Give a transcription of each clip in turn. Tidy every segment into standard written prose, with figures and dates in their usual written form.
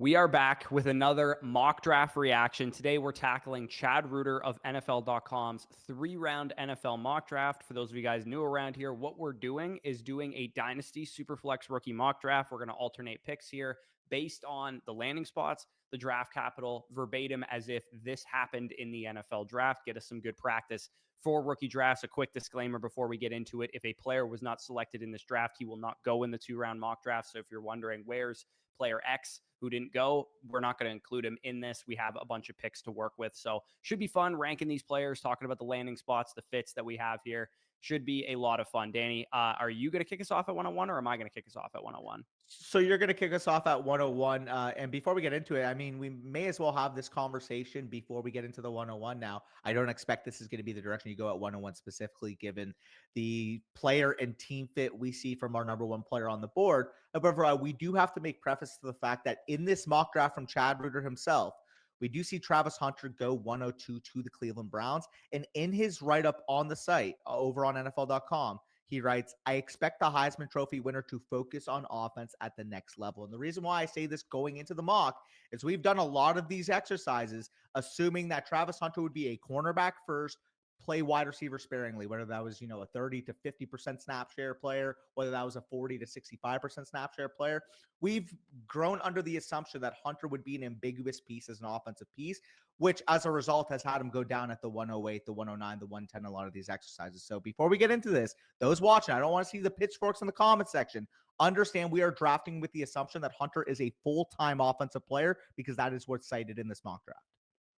We are back with another mock draft reaction. Today, we're tackling Chad Reuter of NFL.com's 3-round NFL mock draft. For those of you guys new around here, what we're doing is doing a Dynasty Superflex rookie mock draft. We're going to alternate picks here based on the landing spots, the draft capital, verbatim as if this happened in the NFL draft. Get us some good practice for rookie drafts. A quick disclaimer before we get into it. If a player was not selected in this draft, he will not go in the 2-round mock draft. So if you're wondering where's player X who didn't go, we're not going to include him in this. We have a bunch of picks to work with. So should be fun ranking these players, talking about the landing spots, the fits that we have here. Should be a lot of fun. Danny, are you going to kick us off at 101 or am I going to kick us off at 101? So you're going to kick us off at 101. And before we get into it, I mean, we may as well have this conversation before we get into the 101 now. I don't expect this is going to be the direction you go at 101 specifically, given the player and team fit we see from our number one player on the board. However, we do have to make preface to the fact that in this mock draft from Chad Reuter himself, we do see Travis Hunter go 102 to the Cleveland Browns. And in his write-up on the site over on NFL.com, he writes, I expect the Heisman Trophy winner to focus on offense at the next level. And the reason why I say this going into the mock is we've done a lot of these exercises, assuming that Travis Hunter would be a cornerback first, play wide receiver sparingly, whether that was, a 30 to 50% snap share player, whether that was a 40 to 65% snap share player. We've grown under the assumption that Hunter would be an ambiguous piece as an offensive piece, which as a result has had him go down at the 108, the 109, the 110, a lot of these exercises. So before we get into this, those watching, I don't want to see the pitchforks in the comment section. Understand we are drafting with the assumption that Hunter is a full-time offensive player because that is what's cited in this mock draft.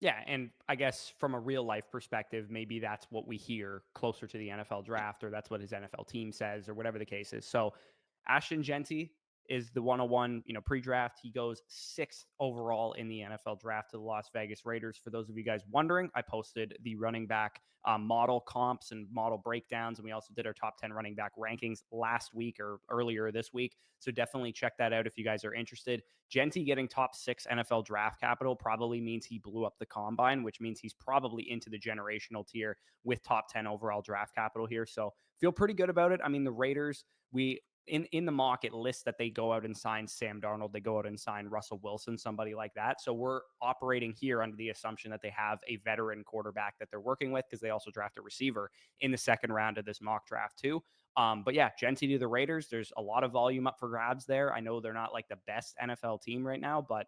Yeah, and I guess from a real life perspective, maybe that's what we hear closer to the NFL draft, or that's what his NFL team says, or whatever the case is. So Ashton Jeanty is the 101, pre-draft. He goes 6th overall in the NFL draft to the Las Vegas Raiders. For those of you guys wondering, I posted the running back model comps and model breakdowns, and we also did our top 10 running back rankings last week or earlier this week. So definitely check that out if you guys are interested. Jeanty getting top 6 NFL draft capital probably means he blew up the combine, which means he's probably into the generational tier with top 10 overall draft capital here. So feel pretty good about it. I mean, the Raiders, in the mock, it lists that they go out and sign Sam Darnold. They go out and sign Russell Wilson, somebody like that. So we're operating here under the assumption that they have a veteran quarterback that they're working with because they also draft a receiver in the 2nd round of this mock draft too. But yeah, Jeanty to the Raiders. There's a lot of volume up for grabs there. I know they're not like the best NFL team right now, but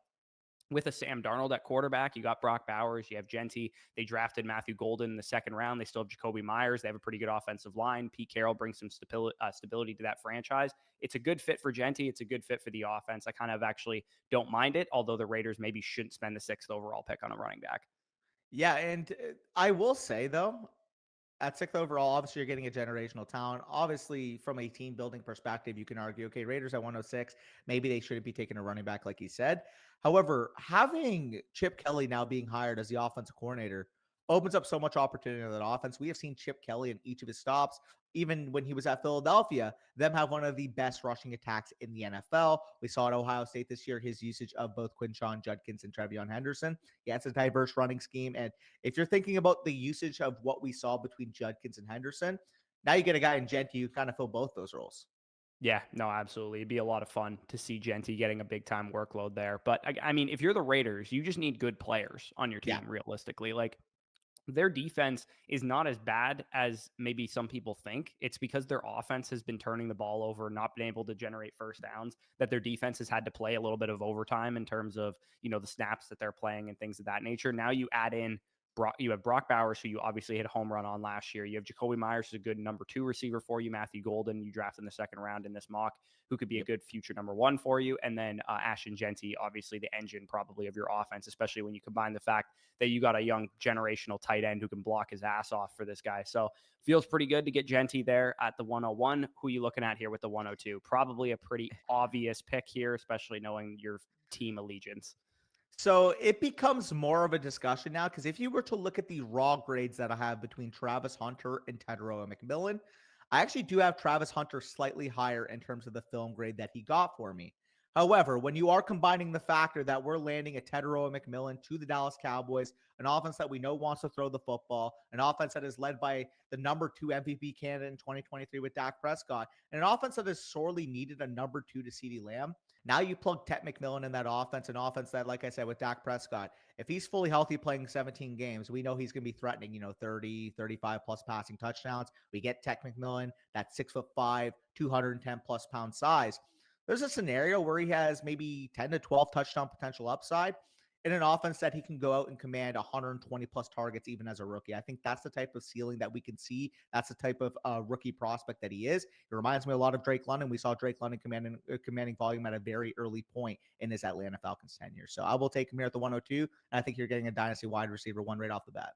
with a Sam Darnold at quarterback, you got Brock Bowers, you have Jeanty. They drafted Matthew Golden in the 2nd round. They still have Jacoby Myers. They have a pretty good offensive line. Pete Carroll brings some stability to that franchise. It's a good fit for Jeanty. It's a good fit for the offense. I kind of actually don't mind it, although the Raiders maybe shouldn't spend the 6th overall pick on a running back. Yeah, and I will say, though, at 6th overall, obviously you're getting a generational talent. Obviously, from a team building perspective, you can argue, okay, Raiders at 106, maybe they shouldn't be taking a running back like he said. However, having Chip Kelly now being hired as the offensive coordinator opens up so much opportunity in that offense. We have seen Chip Kelly in each of his stops, even when he was at Philadelphia, them have one of the best rushing attacks in the NFL. We saw at Ohio State this year his usage of both Quinshon Judkins and Trevion Henderson. Yeah, it's a diverse running scheme. And if you're thinking about the usage of what we saw between Judkins and Henderson, now you get a guy in Jeanty who kind of fill both those roles. Yeah, no, absolutely. It'd be a lot of fun to see Jeanty getting a big time workload there. But I mean, if you're the Raiders, you just need good players on your team, Yeah. realistically. Like, their defense is not as bad as maybe some people think. It's because their offense has been turning the ball over, not been able to generate first downs, that their defense has had to play a little bit of overtime in terms of, the snaps that they're playing and things of that nature. Now you add in you have Brock Bowers, who you obviously hit a home run on last year. You have Jacoby Myers, who's a good number 2 receiver for you. Matthew Golden, you drafted in the 2nd round in this mock, who could be a good future number 1 for you. And then Ashton Jeanty, obviously the engine probably of your offense, especially when you combine the fact that you got a young generational tight end who can block his ass off for this guy. So feels pretty good to get Jeanty there at the 101. Who are you looking at here with the 102? Probably a pretty obvious pick here, especially knowing your team allegiance. So it becomes more of a discussion now because if you were to look at the raw grades that I have between Travis Hunter and Tetairoa McMillan, I actually do have Travis Hunter slightly higher in terms of the film grade that he got for me. However, when you are combining the factor that we're landing a Tetairoa McMillan to the Dallas Cowboys, an offense that we know wants to throw the football, an offense that is led by the number 2 MVP candidate in 2023 with Dak Prescott, and an offense that has sorely needed a number 2 to CeeDee Lamb, Now you plug Tet McMillan in that offense, an offense that, like I said, with Dak Prescott, if he's fully healthy playing 17 games, we know he's going to be threatening, 30, 35 plus passing touchdowns. We get Tet McMillan, that 6'5", 210 plus pound size. There's a scenario where he has maybe 10 to 12 touchdown potential upside in an offense that he can go out and command 120 plus targets even as a rookie. I think that's the type of ceiling that we can see. That's the type of rookie prospect that he is. It reminds me a lot of Drake London. We saw Drake London commanding volume at a very early point in his Atlanta Falcons tenure. So I will take him here at the 102. And I think you're getting a dynasty wide receiver one right off the bat.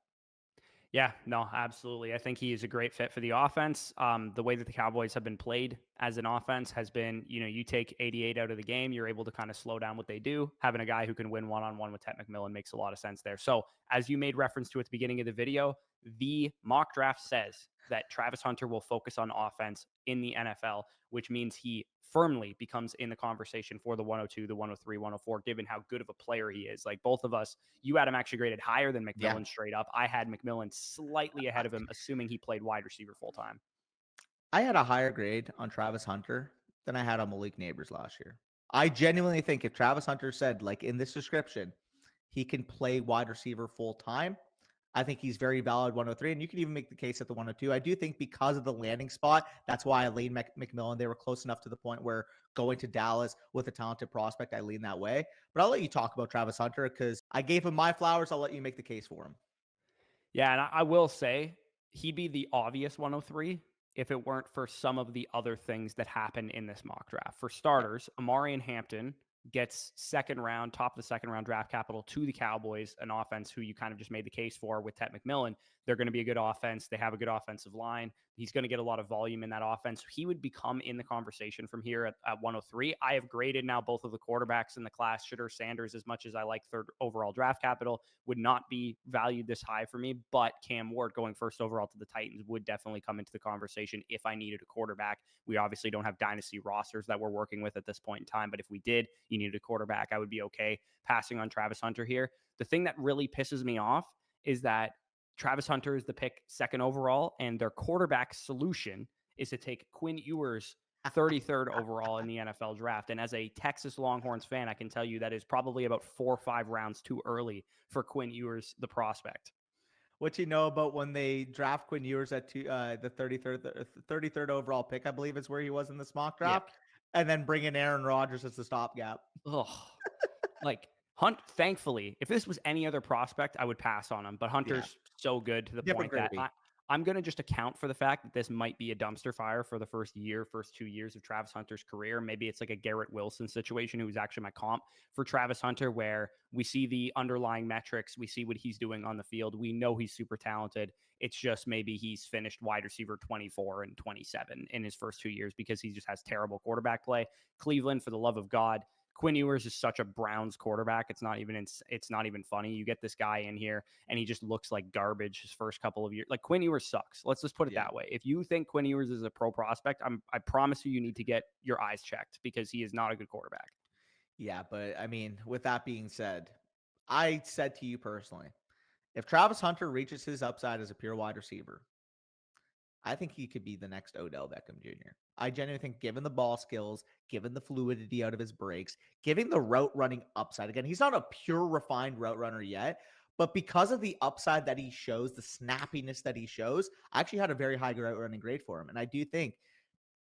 Yeah, no, absolutely. I think he is a great fit for the offense. The way that the Cowboys have been played as an offense has been, you take 88 out of the game, you're able to kind of slow down what they do. Having a guy who can win one-on-one with Tet McMillan makes a lot of sense there. So, as you made reference to at the beginning of the video, the mock draft says that Travis Hunter will focus on offense in the NFL, which means he firmly becomes in the conversation for the 102, the 103, 104, given how good of a player he is. Like both of us, you had him actually graded higher than Yeah. McMillan straight up. I had McMillan slightly ahead of him, assuming he played wide receiver full time. I had a higher grade on Travis Hunter than I had on Malik Neighbors last year. I genuinely think if Travis Hunter said, like in this description, he can play wide receiver full time, I think he's very valid 103. And you can even make the case at the 102. I do think because of the landing spot, that's why I lean McMillan. They were close enough to the point where going to Dallas with a talented prospect, I lean that way. But I'll let you talk about Travis Hunter because I gave him my flowers. I'll let you make the case for him. Yeah, and I will say he'd be the obvious 103 if it weren't for some of the other things that happen in this mock draft. For starters, Amari Hampton gets second round, top of the second round draft capital to the Cowboys, an offense who you kind of just made the case for with Tet McMillan. They're going to be a good offense. They have a good offensive line. He's going to get a lot of volume in that offense. He would become in the conversation from here at 103. I have graded now both of the quarterbacks in the class. Shedeur Sanders, as much as I like third overall draft capital, would not be valued this high for me, but Cam Ward going first overall to the Titans would definitely come into the conversation if I needed a quarterback. We obviously don't have dynasty rosters that we're working with at this point in time, but if we did, you needed a quarterback, I would be okay passing on Travis Hunter here. The thing that really pisses me off is that Travis Hunter is the pick second overall, and their quarterback solution is to take Quinn Ewers 33rd overall in the NFL draft. And as a Texas Longhorns fan, I can tell you that is probably about 4 or 5 rounds too early for Quinn Ewers, the prospect. What you know about when they draft Quinn Ewers at the 33rd overall pick, I believe is where he was in the mock Yeah. draft, and then bring in Aaron Rodgers as the stopgap. Ugh. Like thankfully, if this was any other prospect, I would pass on him. But Hunter's so good to the Different point that gravy. I'm going to just account for the fact that this might be a dumpster fire for the first 2 years of Travis Hunter's career. Maybe it's like a Garrett Wilson situation, who's actually my comp for Travis Hunter, where we see the underlying metrics, we see what he's doing on the field. We know he's super talented. It's just maybe he's finished wide receiver 24 and 27 in his first 2 years because he just has terrible quarterback play. Cleveland, for the love of God, Quinn Ewers is such a Browns quarterback. It's not even funny. You get this guy in here and he just looks like garbage his first couple of years. Like Quinn Ewers sucks. Let's just put it that way. If you think Quinn Ewers is a pro prospect, I promise you need to get your eyes checked because he is not a good quarterback. Yeah, but I mean, with that being said, I said to you personally, if Travis Hunter reaches his upside as a pure wide receiver, I think he could be the next Odell Beckham Jr. I genuinely think, given the ball skills, given the fluidity out of his breaks, giving the route running upside, again, he's not a pure refined route runner yet, but because of the upside that he shows, the snappiness that he shows, I actually had a very high route running grade for him. And I do think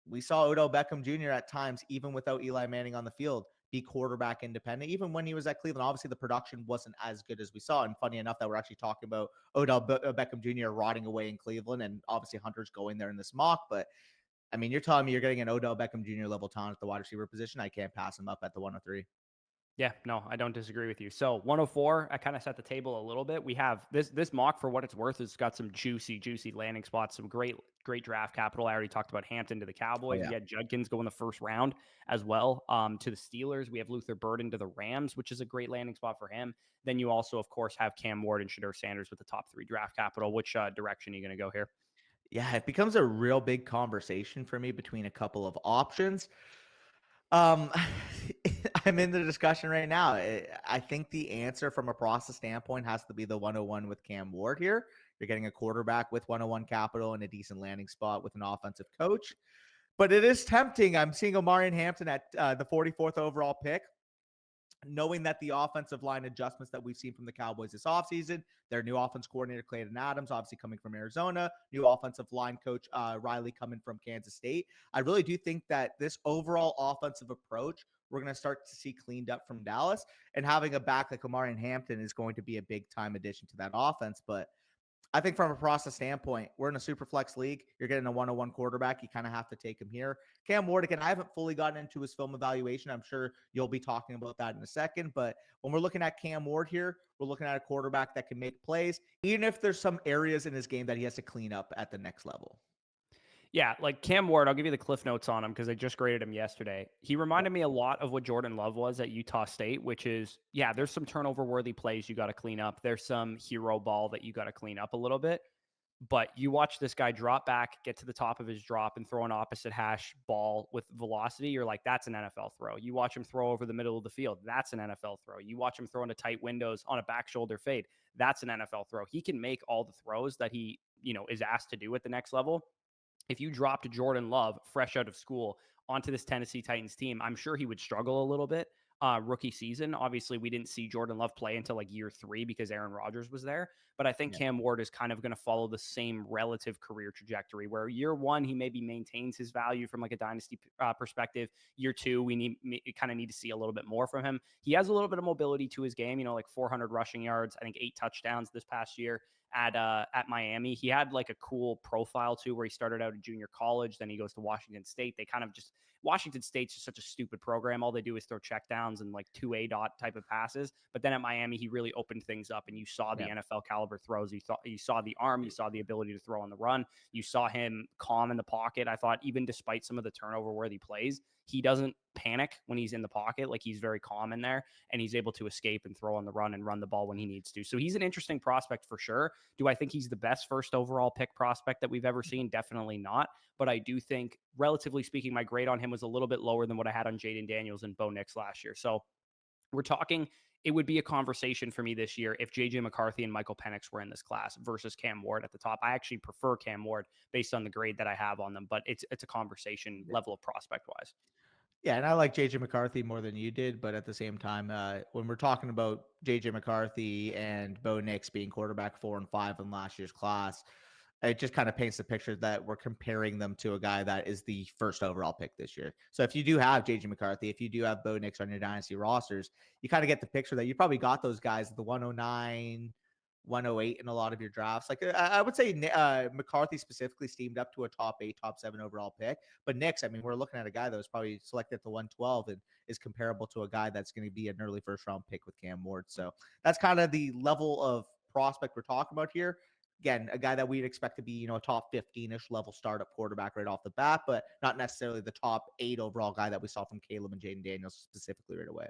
we saw Odell Beckham Jr. at times, even without Eli Manning on the field, be quarterback independent. Even when he was at Cleveland, obviously the production wasn't as good as we saw. And funny enough that we're actually talking about Odell Beckham Jr. rotting away in Cleveland, and obviously Hunter's going there in this mock. But I mean, you're telling me you're getting an Odell Beckham Jr. level talent at the wide receiver position. I can't pass him up at the 103. Yeah, no, I don't disagree with you. So 104, I kind of set the table a little bit. We have this mock, for what it's worth, has got some juicy landing spots, some great draft capital. I already talked about Hampton to the Cowboys. Yeah. We had Judkins go in the first round as well. To the Steelers, we have Luther Burden to the Rams, which is a great landing spot for him. Then you also, of course, have Cam Ward and Shedeur Sanders with the top 3 draft capital. Which direction are you going to go here? Yeah, it becomes a real big conversation for me between a couple of options. I'm in the discussion right now. I think the answer from a process standpoint has to be the 101 with Cam Ward here. You're getting a quarterback with 101 capital and a decent landing spot with an offensive coach. But it is tempting. I'm seeing Omarion Hampton at the 44th overall pick, knowing that the offensive line adjustments that we've seen from the Cowboys this offseason, their new offense coordinator, Clayton Adams, obviously coming from Arizona, new offensive line coach, Riley, coming from Kansas State. I really do think that this overall offensive approach, we're going to start to see cleaned up from Dallas, and having a back like Omarion Hampton is going to be a big time addition to that offense. But I think from a process standpoint, we're in a super flex league. You're getting a 101 quarterback. You kind of have to take him here. Cam Ward, again, I haven't fully gotten into his film evaluation. I'm sure you'll be talking about that in a second. But when we're looking at Cam Ward here, we're looking at a quarterback that can make plays, even if there's some areas in his game that he has to clean up at the next level. Yeah, like Cam Ward, I'll give you the cliff notes on him because I just graded him yesterday. He reminded me a lot of what Jordan Love was at Utah State, which is, yeah, there's some turnover worthy plays you got to clean up. There's some hero ball that you got to clean up a little bit. But you watch this guy drop back, get to the top of his drop, and throw an opposite hash ball with velocity. You're like, that's an NFL throw. You watch him throw over the middle of the field. That's an NFL throw. You watch him throw into tight windows on a back shoulder fade. That's an NFL throw. He can make all the throws that he, is asked to do at the next level. If you dropped Jordan Love fresh out of school onto this Tennessee Titans team, I'm sure he would struggle a little bit rookie season. Obviously, we didn't see Jordan Love play until like year 3 because Aaron Rodgers was there. But I think Cam Ward is kind of going to follow the same relative career trajectory where year 1, he maybe maintains his value from like a dynasty perspective. Year 2, we kind of need to see a little bit more from him. He has a little bit of mobility to his game, like 400 rushing yards, I think 8 touchdowns this past year at Miami. He had like a cool profile too, where he started out at junior college, then he goes to Washington State. They kind of just Washington State's just such a stupid program. All they do is throw checkdowns and like 2A dot type of passes. But then at Miami, he really opened things up, and you saw the NFL caliber throws. You saw the arm, you saw the ability to throw on the run. You saw him calm in the pocket. I thought even despite some of the turnover worthy plays, he doesn't panic when he's in the pocket. Like, he's very calm in there, and he's able to escape and throw on the run and run the ball when he needs to. So he's an interesting prospect for sure. Do I think he's the best first overall pick prospect that we've ever seen? Definitely not. But I do think, relatively speaking, my grade on him was a little bit lower than what I had on Jaden Daniels and Bo Nix last year. So we're talking, it would be a conversation for me this year if JJ McCarthy and Michael Penix were in this class versus Cam Ward at the top. I actually prefer Cam Ward based on the grade that I have on them, but it's a conversation level of prospect wise. Yeah, and I like JJ McCarthy more than you did, but at the same time, when we're talking about JJ McCarthy and Bo Nix being quarterback 4 and 5 in last year's class, it just kind of paints the picture that we're comparing them to a guy that is the first overall pick this year. So if you do have JJ McCarthy, if you do have Bo Nix on your dynasty rosters, you kind of get the picture that you probably got those guys at the 109, 108 in a lot of your drafts. Like, I would say McCarthy specifically steamed up to a top 8, top 7 overall pick. But Nix, I mean, we're looking at a guy that was probably selected at the 112 and is comparable to a guy that's going to be an early first round pick with Cam Ward. So that's kind of the level of prospect we're talking about here. Again, a guy that we'd expect to be, a top 15-ish level startup quarterback right off the bat, but not necessarily the top 8 overall guy that we saw from Caleb and Jaden Daniels specifically right away.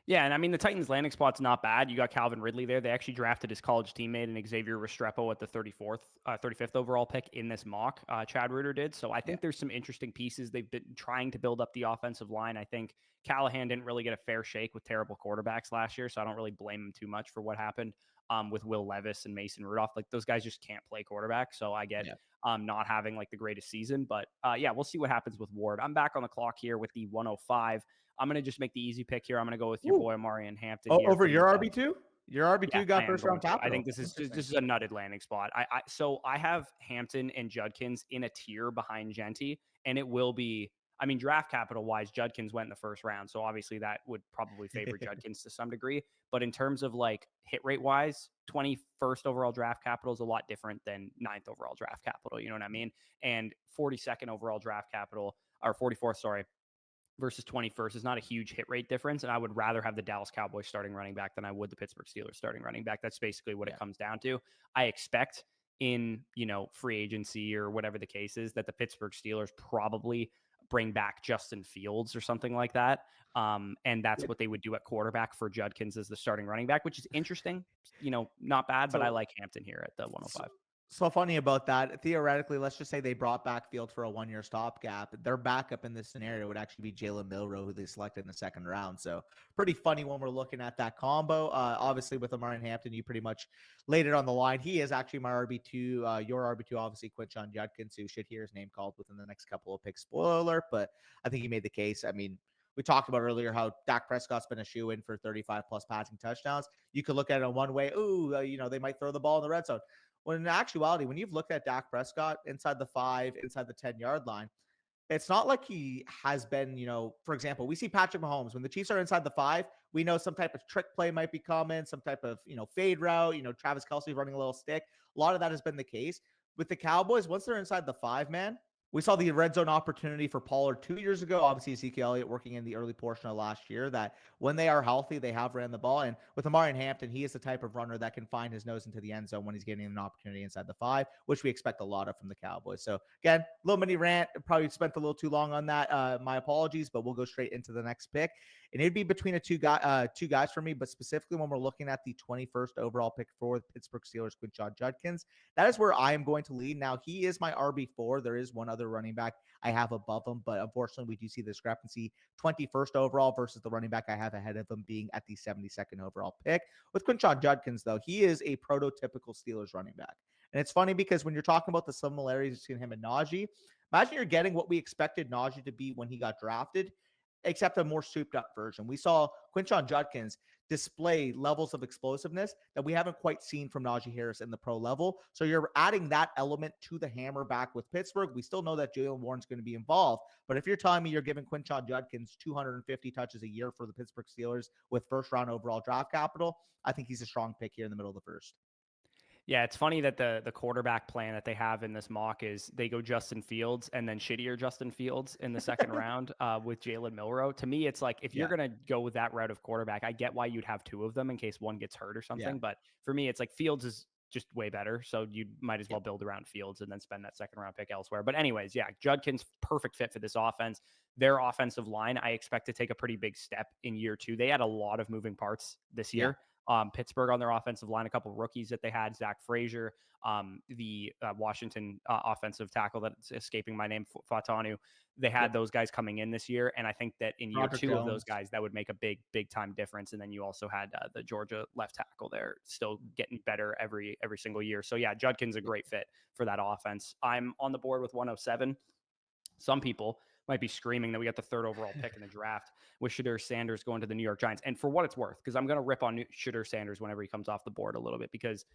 Yeah, and I mean, the Titans' landing spot's not bad. You got Calvin Ridley there. They actually drafted his college teammate and Xavier Restrepo at the 35th overall pick in this mock. Chad Reuter did. So I think there's some interesting pieces. They've been trying to build up the offensive line. I think Callahan didn't really get a fair shake with terrible quarterbacks last year, so I don't really blame him too much for what happened with Will Levis and Mason Rudolph. Like, those guys just can't play quarterback. So I get not having like the greatest season. But we'll see what happens with Ward. I'm back on the clock here with the 105. I'm going to just make the easy pick here. I'm going to go with your boy Omarion Hampton. Over your RB2? Your RB2 got first round capital. I think this is a nutted landing spot. So I have Hampton and Judkins in a tier behind Genty, and it will be, I mean, draft capital wise, Judkins went in the first round. So obviously that would probably favor Judkins to some degree. But in terms of like hit rate wise, 21st overall draft capital is a lot different than 9th overall draft capital. You know what I mean? And 42nd overall draft capital, or 44th, sorry, versus 21st is not a huge hit rate difference. And I would rather have the Dallas Cowboys starting running back than I would the Pittsburgh Steelers starting running back. That's basically what it comes down to. I expect in, free agency or whatever the case is, that the Pittsburgh Steelers probably bring back Justin Fields or something like that. And that's what they would do at quarterback for Judkins as the starting running back, which is interesting. Not bad, but I like Hampton here at the 105. So funny about that. Theoretically, let's just say they brought back Field for a 1 year stopgap. Their backup in this scenario would actually be Jalen Milroe, who they selected in the second round. So pretty funny when we're looking at that combo. Obviously, with Amari Hampton, you pretty much laid it on the line. He is actually my RB2. Your RB2, obviously, Quinshon Judkins, who should hear his name called within the next couple of picks. Spoiler alert, but I think he made the case. I mean, we talked about earlier how Dak Prescott's been a shoe in for 35 plus passing touchdowns. You could look at it in one way. Ooh, they might throw the ball in the red zone. When in actuality, when you've looked at Dak Prescott inside the 5, inside the 10-yard line, it's not like he has been, for example, we see Patrick Mahomes. When the Chiefs are inside the 5, we know some type of trick play might be coming, some type of, fade route, Travis Kelce running a little stick. A lot of that has been the case. With the Cowboys, once they're inside the 5, man, we saw the red zone opportunity for Pollard 2 years ago. Obviously, Ezekiel Elliott working in the early portion of last year, that when they are healthy, they have ran the ball. And with Amari Hampton, he is the type of runner that can find his nose into the end zone when he's getting an opportunity inside the 5, which we expect a lot of from the Cowboys. So again, little mini rant. Probably spent a little too long on that. My apologies, but we'll go straight into the next pick. And it'd be between two guys for me, but specifically when we're looking at the 21st overall pick for the Pittsburgh Steelers, Quinshon Judkins, that is where I am going to lead. Now, he is my RB4. There is one other running back I have above him, but unfortunately, we do see the discrepancy. 21st overall versus the running back I have ahead of him being at the 72nd overall pick. With Quinshon Judkins, though, he is a prototypical Steelers running back. And it's funny because when you're talking about the similarities between him and Najee, imagine you're getting what we expected Najee to be when he got drafted, except a more souped up version. We saw Quinshon Judkins display levels of explosiveness that we haven't quite seen from Najee Harris in the pro level. So you're adding that element to the hammer back with Pittsburgh. We still know that Jaylen Warren's going to be involved, but if you're telling me you're giving Quinshon Judkins 250 touches a year for the Pittsburgh Steelers with first round overall draft capital, I think he's a strong pick here in the middle of the first. Yeah, it's funny that the quarterback plan that they have in this mock is they go Justin Fields and then shittier Justin Fields in the second round with Jalen Milroe. To me, it's like if you're Yeah. going to go with that route of quarterback, I get why you'd have two of them in case one gets hurt or Yeah. something. But for me, it's like Fields is just way better. So you might as Yeah. well build around Fields and then spend that second round pick elsewhere. But anyways, yeah, Judkins, perfect fit for this offense. Their offensive line, I expect to take a pretty big step in year 2. They had a lot of moving parts this Yeah. year. Pittsburgh on their offensive line, a couple of rookies that they had, Zach Frazier, the Washington offensive tackle that's escaping my name, Fatanu. They had those guys coming in this year, and I think that in year Roderick 2 of those Jones. guys, that would make a big time difference. And then you also had the Georgia left tackle there, still getting better every single year. So yeah, Judkins a great fit for that offense. I'm on the board with 107. Some people might be screaming that we got the 3rd overall pick in the draft with Shedeur Sanders going to the New York Giants. And for what it's worth, because I'm going to rip on Shedeur Sanders whenever he comes off the board a little bit, because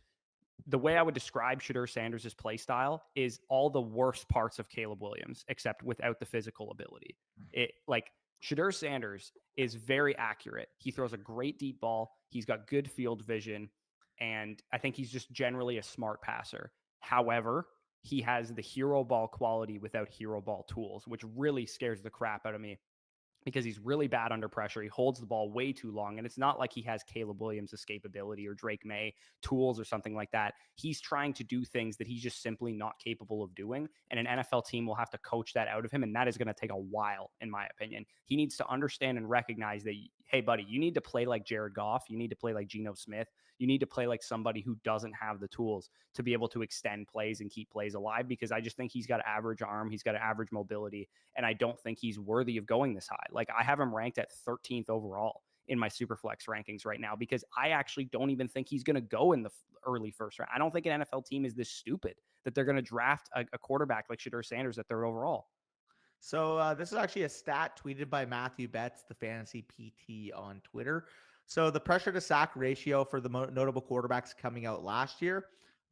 the way I would describe Shedeur Sanders' play style is all the worst parts of Caleb Williams, except without the physical ability. It like Shedeur Sanders is very accurate. He throws a great deep ball. He's got good field vision. And I think he's just generally a smart passer. However, he has the hero ball quality without hero ball tools, which really scares the crap out of me because he's really bad under pressure. He holds the ball way too long. And it's not like he has Caleb Williams escapability or Drake May tools or something like that. He's trying to do things that he's just simply not capable of doing. And an NFL team will have to coach that out of him. And that is going to take a while, in my opinion. He needs to understand and recognize that, hey, buddy, you need to play like Jared Goff. You need to play like Geno Smith. You need to play like somebody who doesn't have the tools to be able to extend plays and keep plays alive, because I just think he's got an average arm. He's got an average mobility. And I don't think he's worthy of going this high. Like, I have him ranked at 13th overall in my Superflex rankings right now, because I actually don't even think he's going to go in the early first round. I don't think an NFL team is this stupid that they're going to draft a quarterback like Shedeur Sanders at 3rd overall. So this is actually a stat tweeted by Matthew Betts, the fantasy PT on Twitter. So the pressure to sack ratio for the notable quarterbacks coming out last year: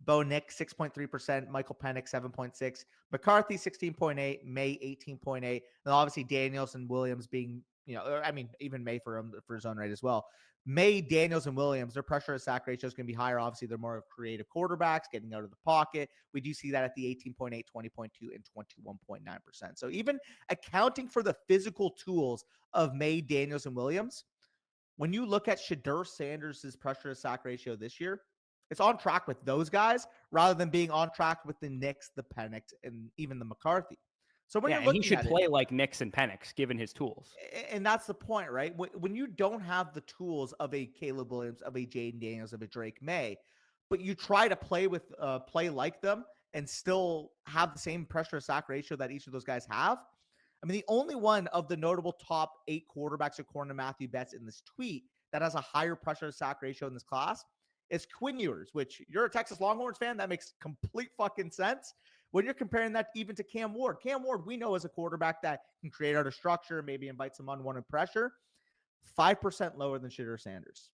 Bo Nick 6.3%, Michael Penix 7.6, McCarthy 16.8, May 18.8, and obviously Daniels and Williams being, even May for his own right as well. May, Daniels, and Williams, their pressure to sack ratio is going to be higher. Obviously, they're more creative quarterbacks, getting out of the pocket. We do see that at the 18.8, 20.2, and 21.9%. So even accounting for the physical tools of May, Daniels, and Williams, when you look at Shedeur Sanders' pressure to sack ratio this year, it's on track with those guys rather than being on track with the Knicks, the Penix, and even the McCarthy. So when Yeah, you're and he looking should at it, play like Nix and Penix, given his tools. and that's the point, right? When you don't have the tools of a Caleb Williams, of a Jaden Daniels, of a Drake May, but you try to play like them and still have the same pressure to sack ratio that each of those guys have. I mean, the only one of the notable top 8 quarterbacks according to Matthew Betts in this tweet that has a higher pressure to sack ratio in this class is Quinn Ewers, which you're a Texas Longhorns fan. That makes complete fucking sense. When you're comparing that even to Cam Ward, we know is a quarterback that can create out of structure, maybe invite some unwanted pressure. 5% lower than Shedeur Sanders.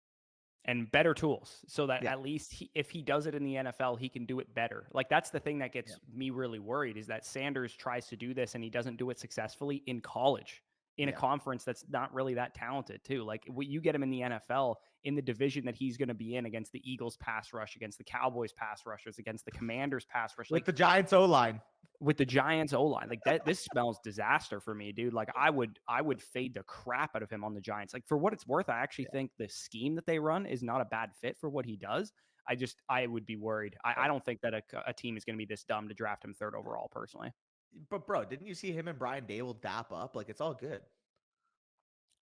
And better tools, so that Yeah. at least if he does it in the NFL, he can do it better. Like, that's the thing that gets me really worried, is that Sanders tries to do this and he doesn't do it successfully in college, in a conference that's not really that talented too. Like, you get him in the NFL, in the division that he's going to be in, against the Eagles pass rush, against the Cowboys pass rushers, against the Commanders pass rush, With the Giants O-line. With the Giants O-line, like that, this spells disaster for me, dude. Like, I would fade the crap out of him on the Giants. Like, for what it's worth, I actually think the scheme that they run is not a bad fit for what he does. I would be worried. I don't think that a team is going to be this dumb to draft him 3rd overall, personally. But bro, didn't you see him and Brian Dable dap up? Like, it's all good.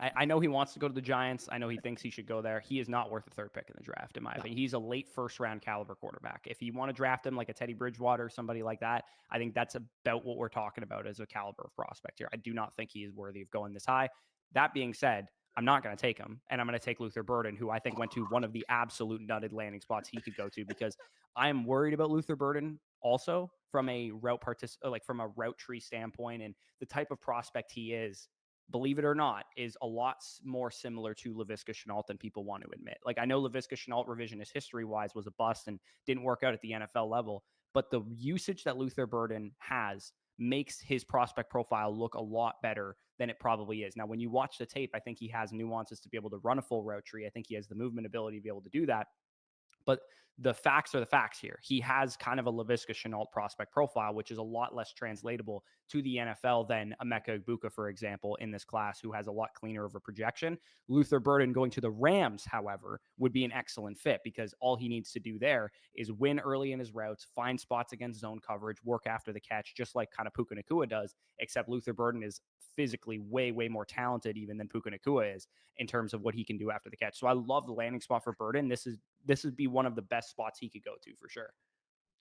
I know he wants to go to the Giants. I know he thinks he should go there. He is not worth a 3rd pick in the draft, in my opinion. He's a late 1st-round caliber quarterback. If you want to draft him like a Teddy Bridgewater or somebody like that, I think that's about what we're talking about as a caliber of prospect here. I do not think he is worthy of going this high. That being said, I'm not going to take him, and I'm going to take Luther Burden, who I think went to one of the absolute nutted landing spots he could go to, because I am worried about Luther Burden also from a from a route tree standpoint, and the type of prospect he is, believe it or not, is a lot more similar to Laviska Shenault than people want to admit. Like, I know Laviska Shenault, revisionist history-wise, was a bust and didn't work out at the NFL level, but the usage that Luther Burden has makes his prospect profile look a lot better than it probably is. Now, when you watch the tape, I think he has nuances to be able to run a full route tree. I think he has the movement ability to be able to do that. But the facts are the facts here. He has kind of a Laviska Shenault prospect profile, which is a lot less translatable to the NFL than Emeka Egbuka, for example, in this class, who has a lot cleaner of a projection. Luther Burden going to the Rams, however, would be an excellent fit, because all he needs to do there is win early in his routes, find spots against zone coverage, work after the catch, just like kind of Puka Nacua does, except Luther Burden is physically way, way more talented even than Puka Nacua is in terms of what he can do after the catch. So I love the landing spot for Burden. This would be one of the best spots he could go to for sure.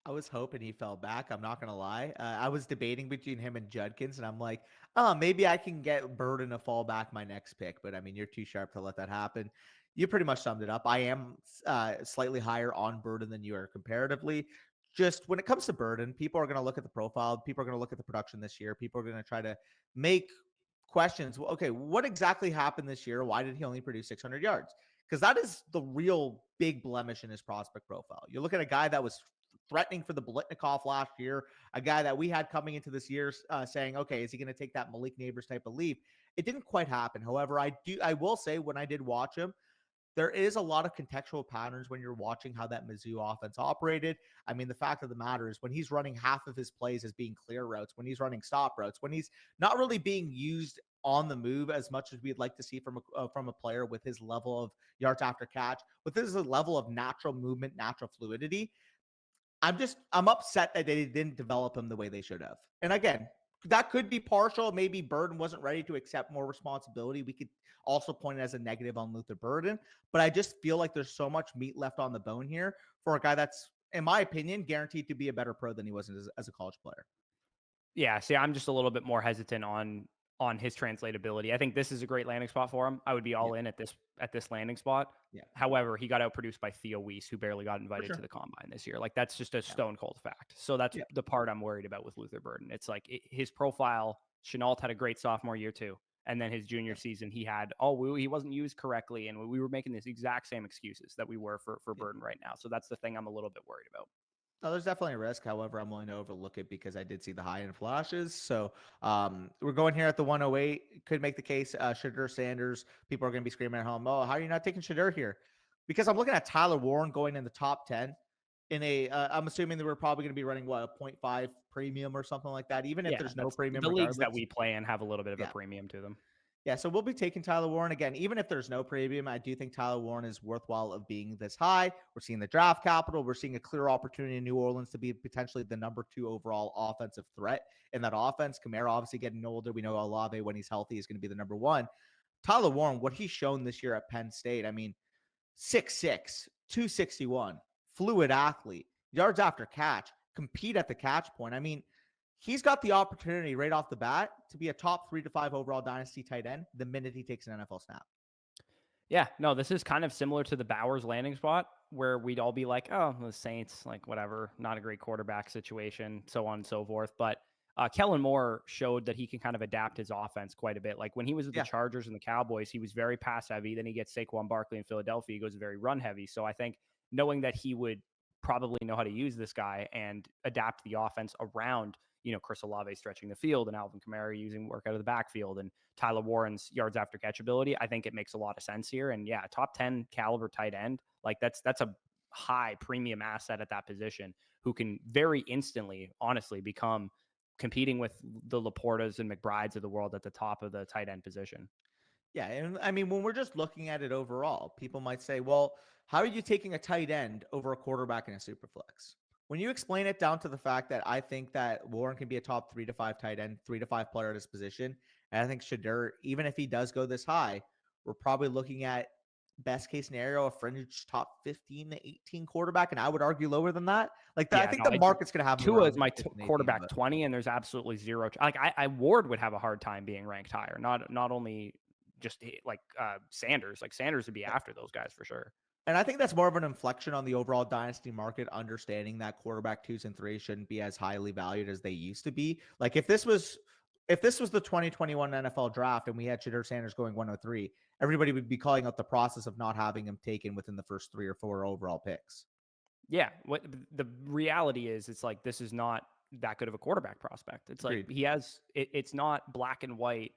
I was hoping he fell back. I'm not going to lie. I was debating between him and Judkins, and I'm like, oh, maybe I can get Burden to fall back my next pick. But I mean, you're too sharp to let that happen. You pretty much summed it up. I am slightly higher on Burden than you are comparatively. Just when it comes to Burden, people are going to look at the profile. People are going to look at the production this year. People are going to try to make questions. Well, okay, what exactly happened this year? Why did he only produce 600 yards? Because that is the real big blemish in his prospect profile. You look at a guy that was threatening for the Blitnikoff last year, a guy that we had coming into this year saying, okay, is he going to take that Malik Neighbors type of leap? It didn't quite happen. However, I will say, when I did watch him, there is a lot of contextual patterns when you're watching how that Mizzou offense operated. I mean, the fact of the matter is, when he's running half of his plays as being clear routes, when he's running stop routes, when he's not really being used on the move as much as we'd like to see from a player with his level of yards after catch, with his level of natural movement, natural fluidity, I'm upset that they didn't develop him the way they should have. And again, that could be partial. Maybe Burden wasn't ready to accept more responsibility. We could also point it as a negative on Luther Burden, but I just feel like there's so much meat left on the bone here for a guy that's, in my opinion, guaranteed to be a better pro than he was as a college player. Yeah, see, I'm just a little bit more hesitant on his translatability. I think this is a great landing spot for him. I would be all in at this landing spot. Yeah. However, he got outproduced by Theo Weiss, who barely got invited to the combine this year. Like, that's just a stone cold fact. So that's the part I'm worried about with Luther Burden. It's like his profile. Shenault had a great sophomore year too, and then his junior season he had he wasn't used correctly, and we were making this exact same excuses that we were for Burden right now. So that's the thing I'm a little bit worried about. No, there's definitely a risk. However, I'm willing to overlook it because I did see the high end flashes. So we're going here at the 108. Could make the case. Shedeur Sanders. People are going to be screaming at home, oh, how are you not taking Shedeur here? Because I'm looking at Tyler Warren going in the top 10 in I'm assuming that we're probably going to be running a 0.5 premium or something like that, even if there's no premium. The leagues that we play in have a little bit of a premium to them. Yeah, so we'll be taking Tyler Warren again. Even if there's no premium, I do think Tyler Warren is worthwhile of being this high. We're seeing the draft capital. We're seeing a clear opportunity in New Orleans to be potentially the number 2 overall offensive threat in that offense. Kamara obviously getting older. We know Olave, when he's healthy, is going to be the number 1. Tyler Warren, what he's shown this year at Penn State, I mean, 6'6", 261, fluid athlete, yards after catch, compete at the catch point. I mean, he's got the opportunity right off the bat to be a top 3 to 5 overall dynasty tight end the minute he takes an NFL snap. Yeah, no, this is kind of similar to the Bowers landing spot where we'd all be like, oh, the Saints, like whatever, not a great quarterback situation, so on and so forth. But Kellen Moore showed that he can kind of adapt his offense quite a bit. Like when he was with the Yeah. Chargers and the Cowboys, he was very pass heavy. Then he gets Saquon Barkley in Philadelphia, he goes very run heavy. So I think knowing that he would probably know how to use this guy and adapt the offense around, Chris Olave stretching the field and Alvin Kamara using work out of the backfield and Tyler Warren's yards after catch ability, I think it makes a lot of sense here. And yeah, top 10 caliber tight end, like that's a high premium asset at that position who can very instantly, honestly, become competing with the Laportas and McBrides of the world at the top of the tight end position. Yeah, and I mean, when we're just looking at it overall, people might say, well, how are you taking a tight end over a quarterback in a super flex? When you explain it down to the fact that I think that Warren can be a top 3 to 5 tight end, 3 to 5 player at his position, and I think Shedeur, even if he does go this high, we're probably looking at best case scenario, a fringe top 15 to 18 quarterback, and I would argue lower than that. Like that, I think the market's going to have him Tua around is my 15, 18, quarterback but 20, and there's absolutely zero. Like I Ward would have a hard time being ranked higher. Not only just like Sanders. Like Sanders would be after those guys for sure. And I think that's more of an inflection on the overall dynasty market, understanding that quarterback 2s and 3s shouldn't be as highly valued as they used to be. Like if this was the 2021 NFL draft and we had Shedeur Sanders going 103, everybody would be calling out the process of not having him taken within the first 3 or 4 overall picks. Yeah, what the reality is, it's like this is not that good of a quarterback prospect. It's like Agreed. he has it's not black and white,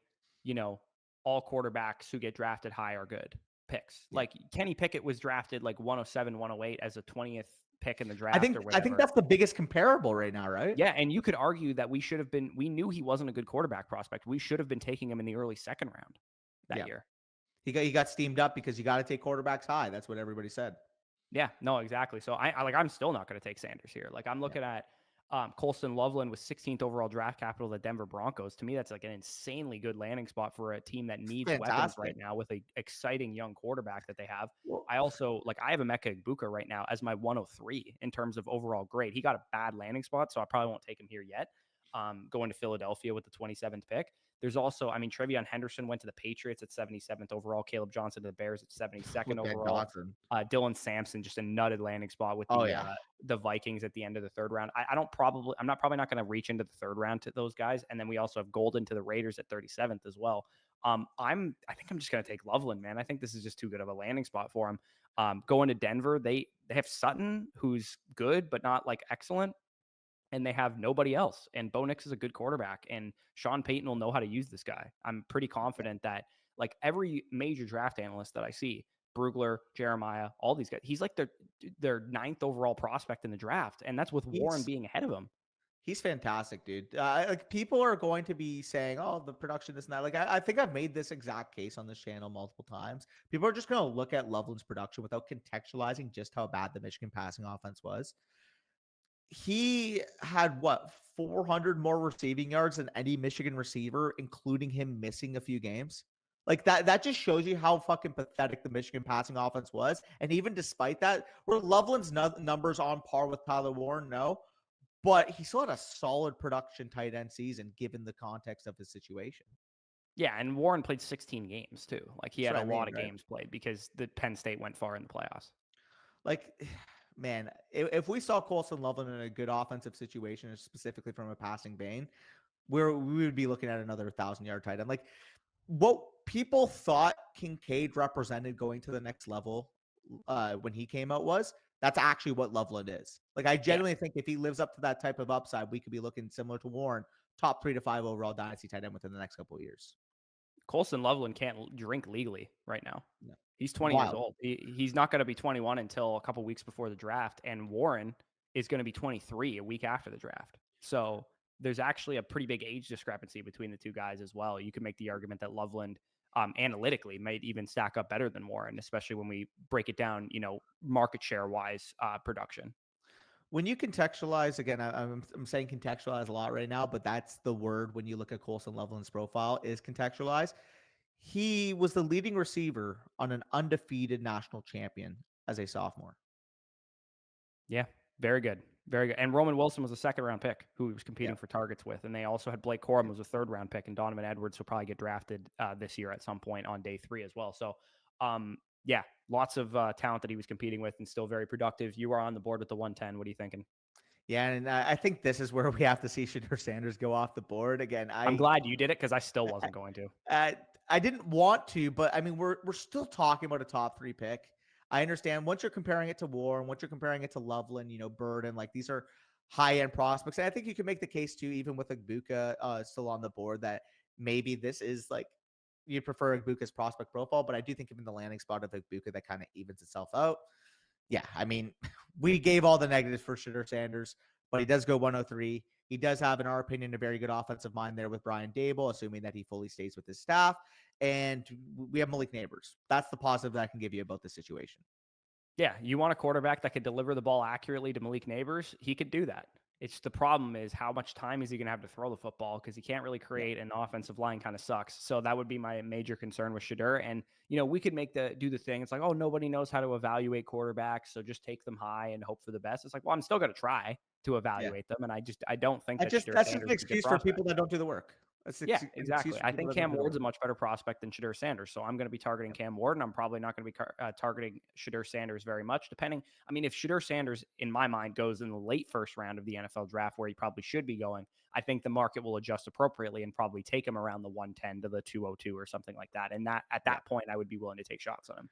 all quarterbacks who get drafted high are good picks. Yeah. Like Kenny Pickett was drafted like 107, 108 as a 20th pick in the I draft think or I whatever. think that's the biggest comparable right now, right? Yeah, and you could argue that we knew he wasn't a good quarterback prospect. We should have been taking him in the early second round that year. He got steamed up because you got to take quarterbacks high. That's what everybody said. Yeah, no, exactly. So I'm still not going to take Sanders here. Like I'm looking at Colston Loveland with 16th overall draft capital, the Denver Broncos. To me, that's like an insanely good landing spot for a team that needs weapons right now with a exciting young quarterback that they have. I also I have Emeka Egbuka right now as my 103 in terms of overall grade. He got a bad landing spot, so I probably won't take him here yet. Going to Philadelphia with the 27th pick. There's also, Trevion Henderson went to the Patriots at 77th overall. Caleb Johnson to the Bears at 72nd overall. Dylan Sampson, just a nutted landing spot with the Vikings at the end of the third round. I'm not probably not going to reach into the third round to those guys. And then we also have Golden to the Raiders at 37th as well. I think I'm just going to take Loveland, man. I think this is just too good of a landing spot for him. Going to Denver, they have Sutton, who's good but not like excellent. And they have nobody else. And Bo Nix is a good quarterback, and Sean Payton will know how to use this guy. I'm pretty confident that like every major draft analyst that I see, Brugler, Jeremiah, all these guys, he's like their 9th overall prospect in the draft, and that's with Warren being ahead of him. He's fantastic, dude. Like people are going to be saying, "Oh, the production, this and that." Like I think I've made this exact case on this channel multiple times. People are just going to look at Loveland's production without contextualizing just how bad the Michigan passing offense was. He had 400 more receiving yards than any Michigan receiver, including him missing a few games. Like that just shows you how fucking pathetic the Michigan passing offense was. And even despite that, were Loveland's numbers on par with Tyler Warren? No. But he still had a solid production tight end season given the context of his situation. Yeah, and Warren played 16 games too. Like he had a lot of games played because the Penn State went far in the playoffs. Like, man, if we saw Colston Loveland in a good offensive situation, specifically from a passing vein, we would be looking at another 1,000-yard tight end. Like what people thought Kincaid represented going to the next level when he came out was that's actually what Loveland is. Like I genuinely think if he lives up to that type of upside, we could be looking similar to Warren, top 3 to 5 overall dynasty tight end within the next couple of years. Colston Loveland can't drink legally right now. No. He's 20 years old. He's not going to be 21 until a couple weeks before the draft, and Warren is going to be 23 a week after the draft. So there's actually a pretty big age discrepancy between the two guys as well. You could make the argument that Loveland analytically might even stack up better than Warren, especially when we break it down, market share wise production. When you contextualize, again, I'm saying contextualize a lot right now, but that's the word when you look at Colston Loveland's profile is contextualize. He was the leading receiver on an undefeated national champion as a sophomore. Yeah, very good. Very good. And Roman Wilson was a second round pick who he was Yeah. competing for targets with. And they also had Blake Corum was a third round pick, and Donovan Edwards will probably get drafted this year at some point on day 3 as well. So, yeah, lots of talent that he was competing with and still very productive. You are on the board with the 110. What are you thinking? Yeah, and I think this is where we have to see Shedeur Sanders go off the board again. I'm glad you did it because I still wasn't going to. Uh, I didn't want to, but I mean, we're still talking about a top 3 pick. I understand once you're comparing it to Warren, once you're comparing it to Loveland, Bird, and like these are high end prospects. And I think you can make the case too, even with Igbokwe still on the board, that maybe this is like you prefer Igbokwe's prospect profile, but I do think given the landing spot of Igbokwe, that kind of evens itself out. Yeah, I mean, we gave all the negatives for Shedeur Sanders, but he does go 103. He does have, in our opinion, a very good offensive mind there with Brian Dable, assuming that he fully stays with his staff. And we have Malik Neighbors. That's the positive that I can give you about the situation. Yeah, you want a quarterback that could deliver the ball accurately to Malik Neighbors? He could do that. It's the problem is how much time is he going to have to throw the football because he can't really Yeah. create, an offensive line kind of sucks. So that would be my major concern with Shedeur. And we could do the thing. It's like, oh, nobody knows how to evaluate quarterbacks, so just take them high and hope for the best. It's like, well, I'm still going to try to Yeah. evaluate them, and I don't think that Shedeur That's just an Sanders is a good excuse for prospect. people that don't do the work. That's Yeah, an excuse exactly. for I people think that don't Cam do the Ward's work. a much better prospect than Shedeur Sanders, so I'm going to be targeting Yeah. Cam Ward, and I'm probably not going to be targeting Shedeur Sanders very much. Depending, I mean, if Shedeur Sanders, in my mind, goes in the late first round of the NFL draft, where he probably should be going, I think the market will adjust appropriately and probably take him around the 110 to the 202 or something like that. And that at Yeah. that point, I would be willing to take shots on him.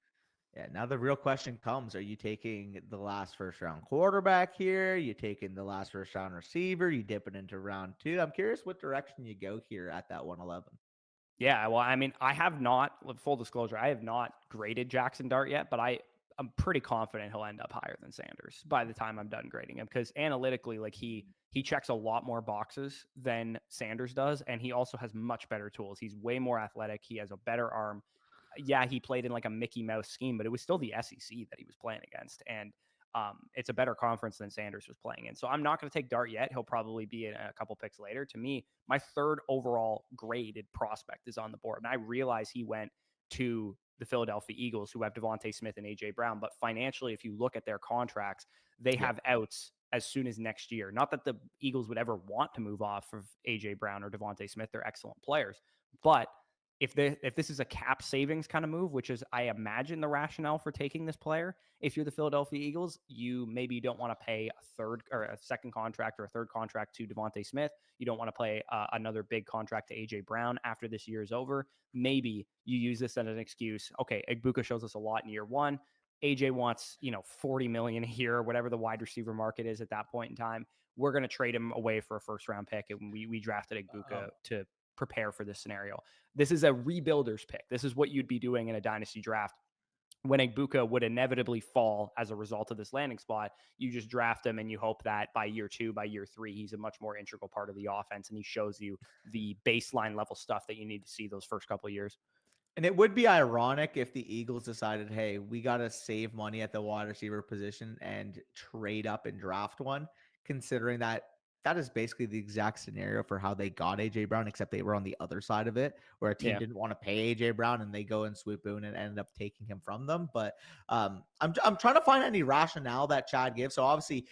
Yeah, now the real question comes, are you taking the last first round quarterback here? You taking the last first round receiver? You dipping into round 2? I'm curious what direction you go here at that 111. Yeah, well, I mean, I have not, full disclosure, I have not graded Jaxson Dart yet, but I'm pretty confident he'll end up higher than Sanders by the time I'm done grading him because analytically, like he checks a lot more boxes than Sanders does, and he also has much better tools. He's way more athletic. He has a better arm. Yeah, he played in like a Mickey Mouse scheme, but it was still the SEC that he was playing against, and it's a better conference than Sanders was playing in. So I'm not going to take Dart yet. He'll probably be in a couple picks later. To me, my third overall graded prospect is on the board. And I realize he went to the Philadelphia Eagles, who have Devontae Smith and AJ Brown. But financially, if you look at their contracts, they Yeah. have outs as soon as next year. Not that the Eagles would ever want to move off of AJ Brown or Devontae Smith. They're excellent players. But if this is a cap savings kind of move, which is I imagine the rationale for taking this player, if you're the Philadelphia Eagles, you maybe don't want to pay a third or a second contract or a third contract to Devontae Smith. You don't want to play another big contract to AJ Brown after this year is over. Maybe you use this as an excuse. Okay, Igbokwe shows us a lot in year 1. AJ wants 40 million a year or whatever the wide receiver market is at that point in time. We're going to trade him away for a first round pick, and we drafted Igbokwe to prepare for this scenario. This is a rebuilder's pick. This is what you'd be doing in a dynasty draft. When Igbokwe would inevitably fall as a result of this landing spot, you just draft him and you hope that by year 2, by year 3, he's a much more integral part of the offense and he shows you the baseline level stuff that you need to see those first couple of years. And it would be ironic if the Eagles decided, hey, we got to save money at the wide receiver position and trade up and draft one, considering that that is basically the exact scenario for how they got AJ Brown, except they were on the other side of it, where a team Yeah. didn't want to pay AJ Brown and they go and swoop Boone and ended up taking him from them. But I'm trying to find any rationale that Chad gives. So obviously,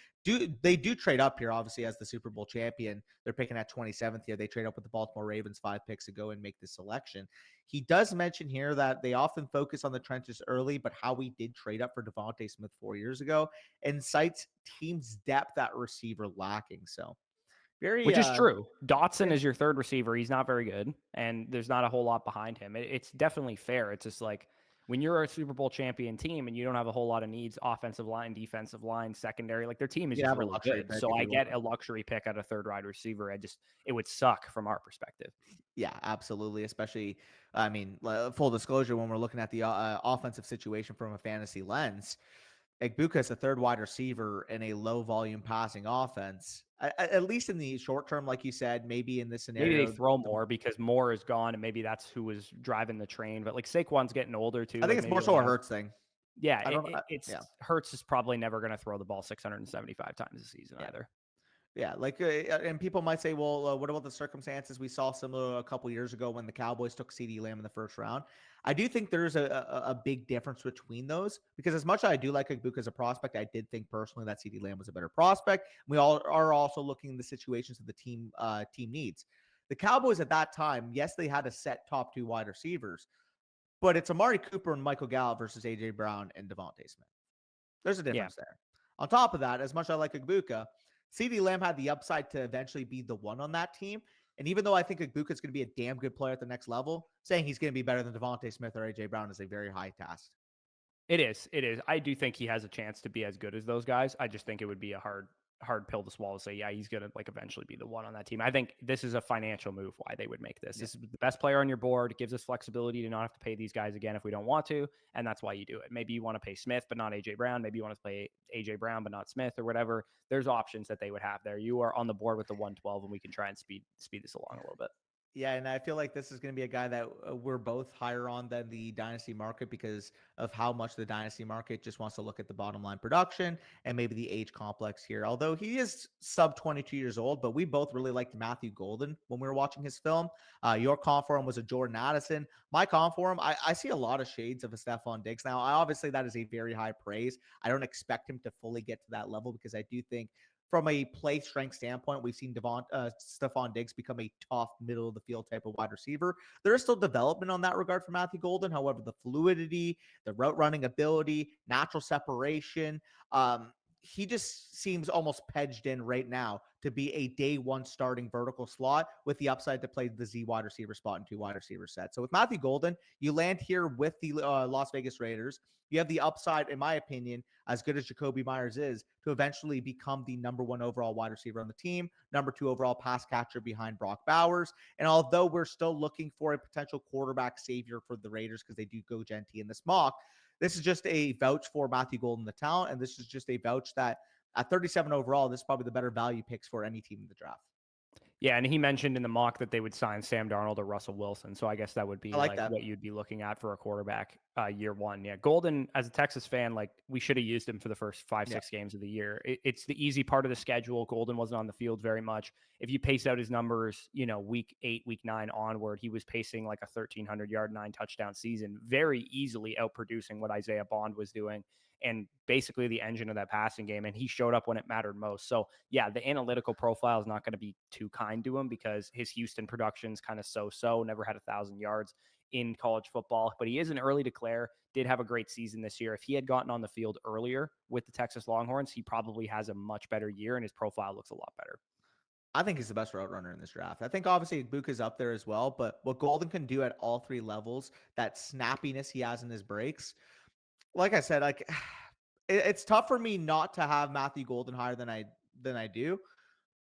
they do trade up here, obviously, as the Super Bowl champion. They're picking at 27th here. They trade up with the Baltimore Ravens 5 picks ago and make this selection. He does mention here that they often focus on the trenches early, but how we did trade up for Devontae Smith 4 years ago and cites team's depth at receiver lacking. So very, Which is true. Dotson yeah. is your third receiver. He's not very good, and there's not a whole lot behind him. It's definitely fair. It's just like when you're a Super Bowl champion team and you don't have a whole lot of needs, offensive line, defensive line, secondary, like their team is You just have a really luxury good. pick So if I you want. get a luxury pick at a third wide receiver. It would suck from our perspective. Yeah, absolutely. Especially, I mean, full disclosure, when we're looking at the offensive situation from a fantasy lens, Igbokwe is a third wide receiver in a low volume passing offense. At least in the short term, like you said, maybe in this Maybe they scenario, throw more because Moore is gone, and maybe that's who was driving the train. But like Saquon's getting older too. I think Like it's maybe more they so a have. Hurts thing. Yeah, I don't. it's Yeah, Hurts is probably never going to throw the ball 675 times a season yeah. either. Yeah, like, and people might say, well, what about the circumstances we saw similar a couple years ago when the Cowboys took CD Lamb in the first round? I do think there's a big difference between those because as much as I do like Igbok as a prospect, I did think personally that CD Lamb was a better prospect. We all are also looking in the situations that the team needs. The Cowboys at that time, yes, they had a set top two wide receivers, but it's Amari Cooper and Michael Gallup versus AJ Brown and Devontae Smith. There's a Yeah. difference there. On top of that, as much as I like Igbokah, CeeDee Lamb had the upside to eventually be the one on that team. And even though I think Igbokah is going to be a damn good player at the next level, saying he's going to be better than Devontae Smith or AJ Brown is a very high task. It is. It is. I do think he has a chance to be as good as those guys. I just think it would be a hard pill to swallow to say, yeah, he's gonna like eventually be the one on that team. I think this is a financial move why they would make this. Yeah. This is the best player on your board. It gives us flexibility to not have to pay these guys again if we don't want to, and that's why you do it. Maybe you want to pay Smith but not AJ Brown. Maybe you want to pay AJ Brown but not Smith or whatever. There's options that they would have there. You are on the board with the 112, and we can try and speed this along a little bit. Yeah, and I feel like this is going to be a guy that we're both higher on than the dynasty market because of how much the dynasty market just wants to look at the bottom line production and maybe the age complex here. Although he is sub 22 years old, but we both really liked Matthew Golden when we were watching his film. Your comp for him was a Jordan Addison. My comp for him, I see a lot of shades of a Stephon Diggs. Now, obviously, that is a very high praise. I don't expect him to fully get to that level because I do think from a play strength standpoint, we've seen Stephon Diggs become a tough middle of the field type of wide receiver. There is still development on that regard for Matthew Golden. However, the fluidity, the route running ability, natural separation, he just seems almost pedged in right now to be a day one starting vertical slot with the upside to play the Z wide receiver spot and two wide receiver set. So with Matthew Golden, you land here with the Las Vegas Raiders. You have the upside, in my opinion, as good as Jacoby Myers is, to eventually become the number one overall wide receiver on the team, number two overall pass catcher behind Brock Bowers. And although we're still looking for a potential quarterback savior for the Raiders because they do go Genty in this mock, this is just a vouch for Matthew Golden, the talent. And this is just a vouch that at 37 overall, this is probably the better value picks for any team in the draft. Yeah, and he mentioned in the mock that they would sign Sam Darnold or Russell Wilson. So I guess that would I be like like that. what you'd be looking at for a quarterback year one. Yeah, Golden, as a Texas fan, like we should have used him for the first five, Yeah. 6 games of the year. It's the easy part of the schedule. Golden wasn't on the field very much. If you pace out his numbers, week 8, week 9 onward, he was pacing like a 1,300-yard, 9-touchdown season, very easily outproducing what Isaiah Bond was doing and basically the engine of that passing game. And he showed up when it mattered most. So yeah, the analytical profile is not going to be too kind to him because his Houston production's kind of so-so, never had 1,000 yards in college football, but he is an early declare, did have a great season this year. If he had gotten on the field earlier with the Texas Longhorns, he probably has a much better year and his profile looks a lot better. I think he's the best route runner in this draft. I think obviously Igbokah's up there as well, but what Golden can do at all three levels, that snappiness he has in his breaks, like I said, like it's tough for me not to have Matthew Golden higher than I do.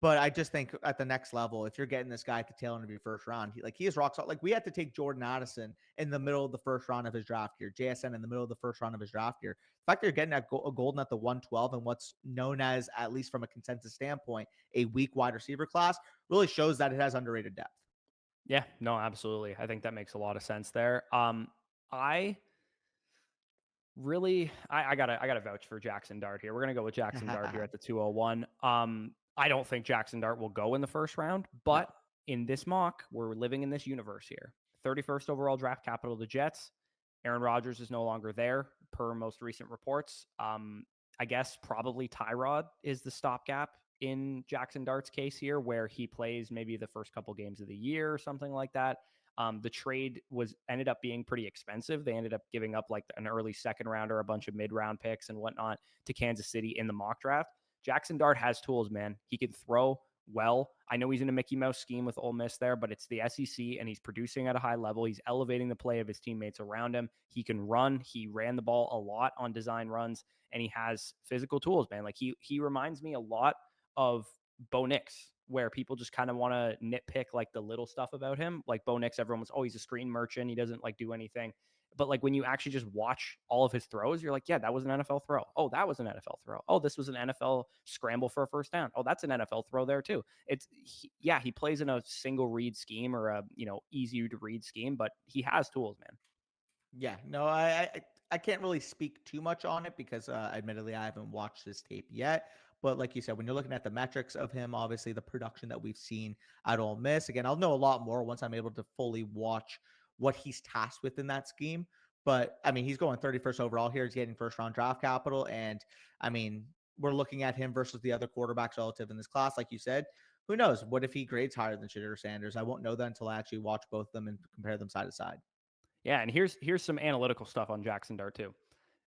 But I just think at the next level, if you're getting this guy at the tail end of your first round, he is rock solid. Like we had to take Jordan Addison in the middle of the first round of his draft year, JSN in the middle of the first round of his draft year. The fact that you're getting a Golden at the 112 and what's known as, at least from a consensus standpoint, a weak wide receiver class really shows that it has underrated depth. Yeah, no, absolutely. I think that makes a lot of sense there. I really, I gotta vouch for Jaxson Dart here. We're gonna go with Jaxson Dart here at the 201. I don't think Jaxson Dart will go in the first round, No. but in this mock, we're living in this universe here. 31st overall draft capital, the Jets. Aaron Rodgers is no longer there, per most recent reports. I guess probably Tyrod is the stopgap in Jaxson Dart's case here, where he plays maybe the first couple games of the year or something like that. The trade ended up being pretty expensive. They ended up giving up like an early second rounder, a bunch of mid-round picks and whatnot to Kansas City in the mock draft. Jaxson Dart has tools, man. He can throw well. I know he's in a Mickey Mouse scheme with Ole Miss there, but it's the SEC and he's producing at a high level. He's elevating the play of his teammates around him. He can run. He ran the ball a lot on design runs and he has physical tools, man. Like he reminds me a lot of Bo Nix, where people just kind of want to nitpick like the little stuff about him. Like Bo Nix, everyone was, oh, he's a screen merchant. He doesn't like do anything. But like when you actually just watch all of his throws, you're like, yeah, that was an NFL throw. Oh, that was an NFL throw. Oh, this was an NFL scramble for a first down. Oh, that's an NFL throw there too. He plays in a single read scheme or a, easy to read scheme, but he has tools, man. Yeah, no, I can't really speak too much on it because admittedly I haven't watched this tape yet. But like you said, when you're looking at the metrics of him, obviously the production that we've seen at Ole Miss, again, I'll know a lot more once I'm able to fully watch what he's tasked with in that scheme. But I mean, he's going 31st overall here. He's getting first round draft capital. And I mean, we're looking at him versus the other quarterbacks relative in this class. Like you said, who knows? What if he grades higher than Shedeur Sanders? I won't know that until I actually watch both of them and compare them side to side. Yeah, and here's some analytical stuff on Jaxson Dart too.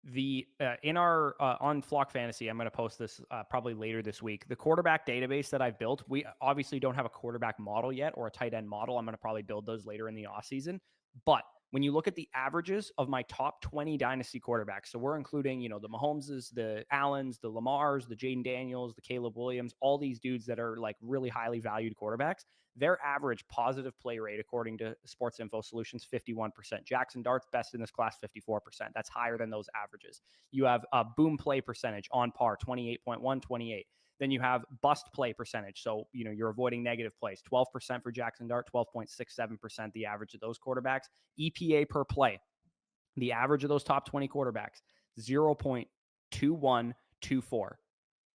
The in our on Flock Fantasy, I'm going to post this probably later this week. The quarterback database that I've built, we obviously don't have a quarterback model yet or a tight end model. I'm going to probably build those later in the off season. But when you look at the averages of my top 20 dynasty quarterbacks, so we're including, the Mahomeses, the Allens, the Lamars, the Jaden Daniels, the Caleb Williams, all these dudes that are like really highly valued quarterbacks. Their average positive play rate, according to Sports Info Solutions, 51%. Jaxson Dart's best in this class, 54%. That's higher than those averages. You have a boom play percentage on par, 28.1, 28. Then you have bust play percentage. So, you're avoiding negative plays, 12% for Jaxson Dart, 12.67%, the average of those quarterbacks. EPA per play, the average of those top 20 quarterbacks, 0.2124.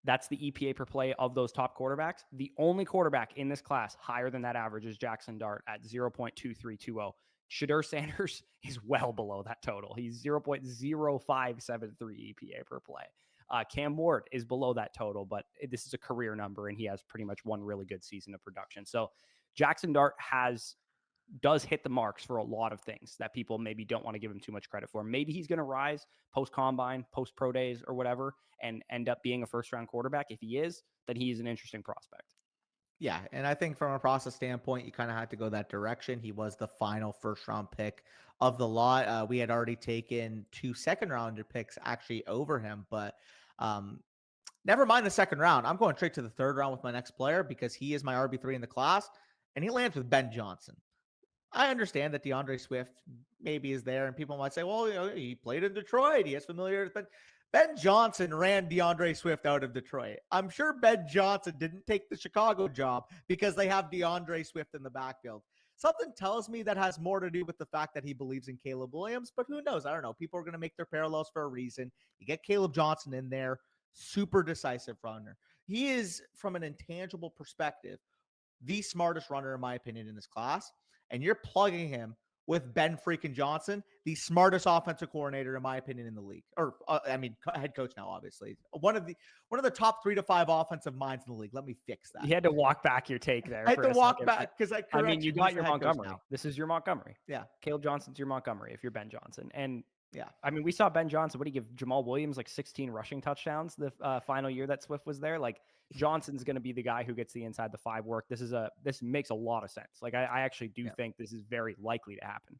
That's the EPA per play of those top quarterbacks. The only quarterback in this class higher than that average is Jaxson Dart at 0.2320. Shedeur Sanders is well below that total. He's 0.0573 EPA per play. Cam Ward is below that total, but this is a career number, and he has pretty much one really good season of production. So Jaxson Dart does hit the marks for a lot of things that people maybe don't want to give him too much credit for. Maybe he's going to rise post combine, post pro days or whatever, and end up being a first round quarterback. If he is, then he's an interesting prospect. Yeah, and I think from a process standpoint, you kind of had to go that direction. He was the final first round pick of the lot. We had already taken 2 second rounder picks actually over him, but never mind the second round. I'm going straight to the third round with my next player because he is my RB3 in the class, and he lands with Ben Johnson. I understand that DeAndre Swift maybe is there, and people might say, well, he played in Detroit. He has familiarity, but Ben Johnson ran DeAndre Swift out of Detroit. I'm sure Ben Johnson didn't take the Chicago job because they have DeAndre Swift in the backfield. Something tells me that has more to do with the fact that he believes in Caleb Williams, but who knows? I don't know. People are going to make their parallels for a reason. You get Caleb Johnson in there, super decisive runner. He is, from an intangible perspective, the smartest runner, in my opinion, in this class. And you're plugging him with Ben freaking Johnson, the smartest offensive coordinator, in my opinion, in the league. Or, head coach now, obviously. One of the top 3 to 5 offensive minds in the league. Let me fix that. You had to walk back your take there. I had to walk back because you got your Montgomery. This is your Montgomery. Yeah. Caleb Johnson's your Montgomery if you're Ben Johnson. And yeah, we saw Ben Johnson. What did he give Jamal Williams, like 16 rushing touchdowns the final year that Swift was there? Like, Johnson's going to be the guy who gets the inside the 5 work. This makes a lot of sense. Like, I actually do think this is very likely to happen.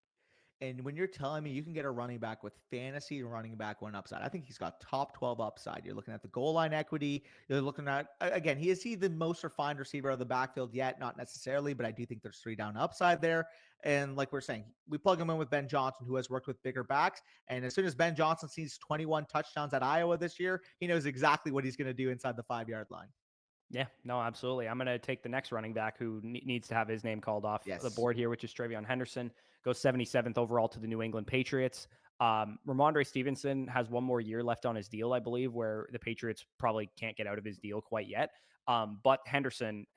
And when you're telling me you can get a running back with fantasy running back one upside, I think he's got top 12 upside. You're looking at the goal line equity. You're looking at, again, is he the most refined receiver of the backfield yet? Not necessarily, but I do think there's 3 down upside there. And like we're saying, we plug him in with Ben Johnson, who has worked with bigger backs. And as soon as Ben Johnson sees 21 touchdowns at Iowa this year, he knows exactly what he's going to do inside the 5-yard line. Yeah, no, absolutely. I'm going to take the next running back who needs to have his name called off the board here, which is Travion Henderson. Goes 77th overall to the New England Patriots. Ramondre Stevenson has one more year left on his deal, I believe, where the Patriots probably can't get out of his deal quite yet. But Henderson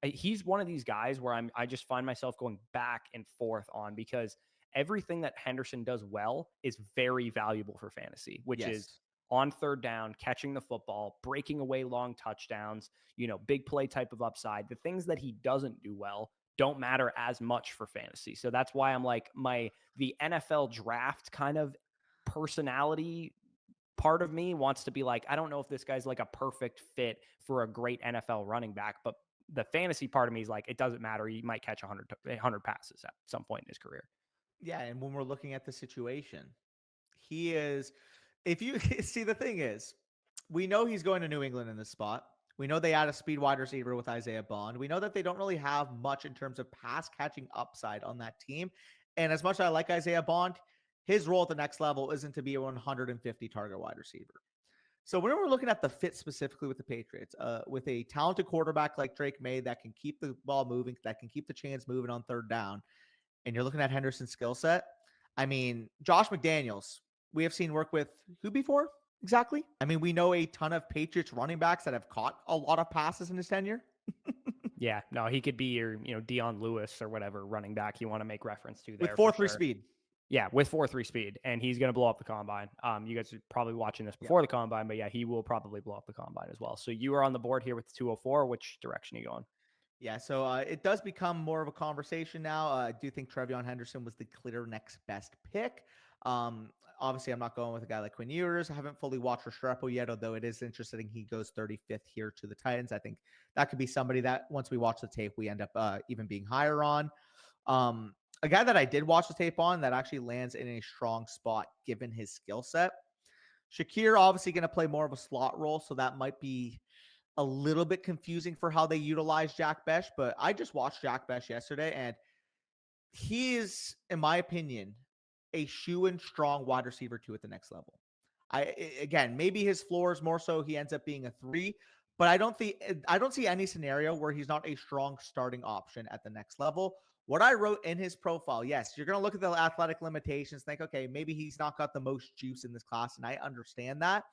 he's one of these guys where I just find myself going back and forth on, because everything that Henderson does well is very valuable for fantasy, which is on third down, catching the football, breaking away long touchdowns, big play type of upside. The things that he doesn't do well don't matter as much for fantasy. So that's why I'm like, the NFL draft kind of personality part of me wants to be like, I don't know if this guy's like a perfect fit for a great NFL running back, but the fantasy part of me is like, it doesn't matter. He might catch 100 passes at some point in his career. Yeah. And when we're looking at the situation, he is, if you see, the thing is, we know he's going to New England in this spot. We know they add a speed wide receiver with Isaiah Bond. We know that they don't really have much in terms of pass catching upside on that team. And as much as I like Isaiah Bond, his role at the next level isn't to be a 150 target wide receiver. So when we're looking at the fit specifically with the Patriots, with a talented quarterback like Drake May that can keep the ball moving, that can keep the chains moving on third down, and you're looking at Henderson's skill set, I mean, Josh McDaniels, we have seen work with who before? exactly. I mean, we know a ton of Patriots running backs that have caught a lot of passes in his tenure. Yeah, no, he could be your, Dion Lewis or whatever running back you want to make reference to With there for 4.3 sure. speed. Yeah, with 4.3 speed, and he's going to blow up the combine. You guys are probably watching this before the combine, but yeah, he will probably blow up the combine as well. So you are on the board here with the 204. Which direction are you going? Yeah, so it does become more of a conversation now. I do think Trevion Henderson was the clear next best pick. Um, Obviously, I'm not going with a guy like Quinn Ewers. I haven't fully watched Restrepo yet, although it is interesting he goes 35th here to the Titans. I think that could be somebody that once we watch the tape, we end up even being higher on. A guy that I did watch the tape on that actually lands in a strong spot given his skill set. Shakir obviously going to play more of a slot role, so that might be a little bit confusing for how they utilize Jack Besh, but I just watched Jack Besh yesterday, and he is, in my opinion, a shoe-in strong wide receiver 2 at the next level. Again, maybe his floor is more so he ends up being a 3, but I don't see any scenario where he's not a strong starting option at the next level. What I wrote in his profile, yes, you're going to look at the athletic limitations, think, okay, maybe he's not got the most juice in this class, and I understand that.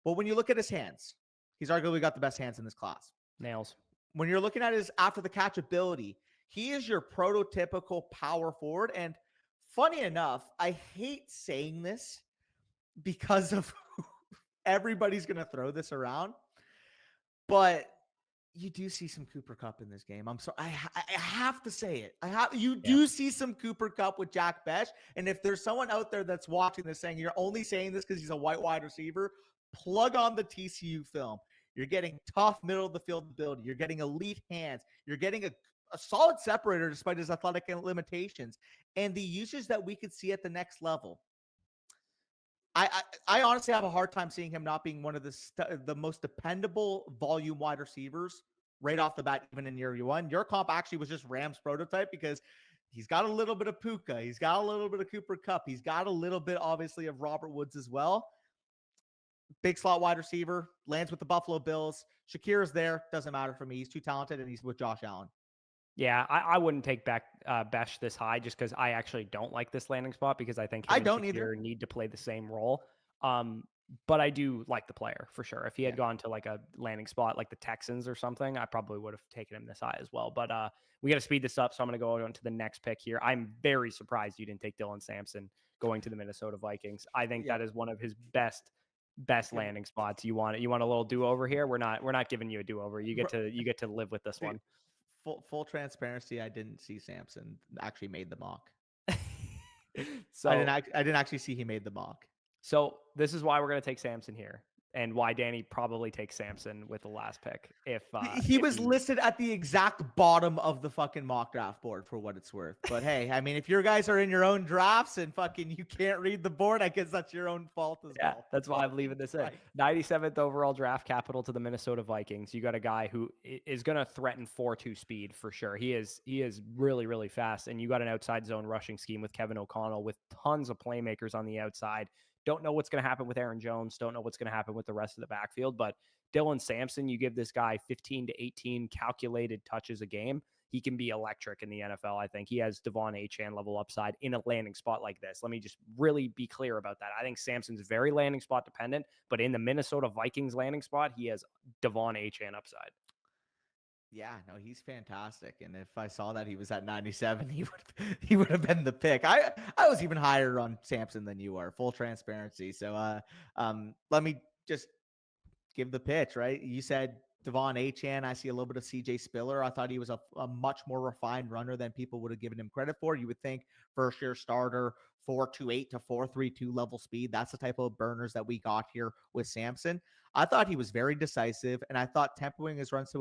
But when you look at his hands, he's arguably got the best hands in this class. Nails. When you're looking at his after the catch ability, he is your prototypical power forward. And funny enough, I hate saying this because of everybody's going to throw this around, but you do see some Cooper Kupp in this game. I'm sorry, I have to say it. You do see some Cooper Kupp with Jack Besh, and if there's someone out there that's watching this saying you're only saying this because he's a white wide receiver, plug on the TCU film. You're getting tough middle of the field ability. You're getting elite hands. You're getting a solid separator despite his athletic limitations, and the usage that we could see at the next level. I honestly have a hard time seeing him not being one of the most dependable volume wide receivers right off the bat, even in year one. Your comp actually was just Rams prototype because he's got a little bit of Puka. He's got a little bit of Cooper Kupp. He's got a little bit, obviously, of Robert Woods as well. Big slot wide receiver, lands with the Buffalo Bills. Shakir is there. Doesn't matter for me. He's too talented, and he's with Josh Allen. Yeah, I wouldn't take back Besh this high just because I actually don't like this landing spot because I think him and don't Shakir either. need to play the same role. But I do like the player for sure. If he had gone to like a landing spot like the Texans or something, I probably would have taken him this high as well. But we got to speed this up, so I'm going to go on to the next pick here. I'm very surprised you didn't take Dylan Sampson going to the Minnesota Vikings. I think that is one of his best landing spots. You want a little do-over here? We're not giving you a do-over. You get to live with this one. Full transparency, I didn't see Sampson actually made the mock. So I didn't actually see he made the mock. So this is why we're going to take Sampson here, and why Danny probably takes Sampson with the last pick. If he was listed at the exact bottom of the fucking mock draft board for what it's worth. But hey, I mean, if your guys are in your own drafts and fucking you can't read the board, I guess that's your own fault as well. That's why I'm leaving this in. 97th overall draft capital to the Minnesota Vikings. You got a guy who is going to threaten 4.2 speed for sure. He is really, really fast. And you got an outside zone rushing scheme with Kevin O'Connell with tons of playmakers on the outside. Don't know what's going to happen with Aaron Jones. Don't know what's going to happen with the rest of the backfield. But Dylan Sampson, you give this guy 15 to 18 calculated touches a game, he can be electric in the NFL. I think he has Devon Achane level upside in a landing spot like this. Let me just really be clear about that. I think Sampson's very landing spot dependent, but in the Minnesota Vikings landing spot, he has Devon Achane upside. Yeah, no, he's fantastic. And if I saw that he was at 97, he would have been the pick. I was even higher on Sampson than you are, full transparency. So let me just give the pitch, right? You said Devon Achane. I see a little bit of CJ Spiller. I thought he was a much more refined runner than people would have given him credit for. You would think first year starter, 4.28 to 4.32 level speed. That's the type of burners that we got here with Sampson. I thought he was very decisive, and I thought tempoing his runs to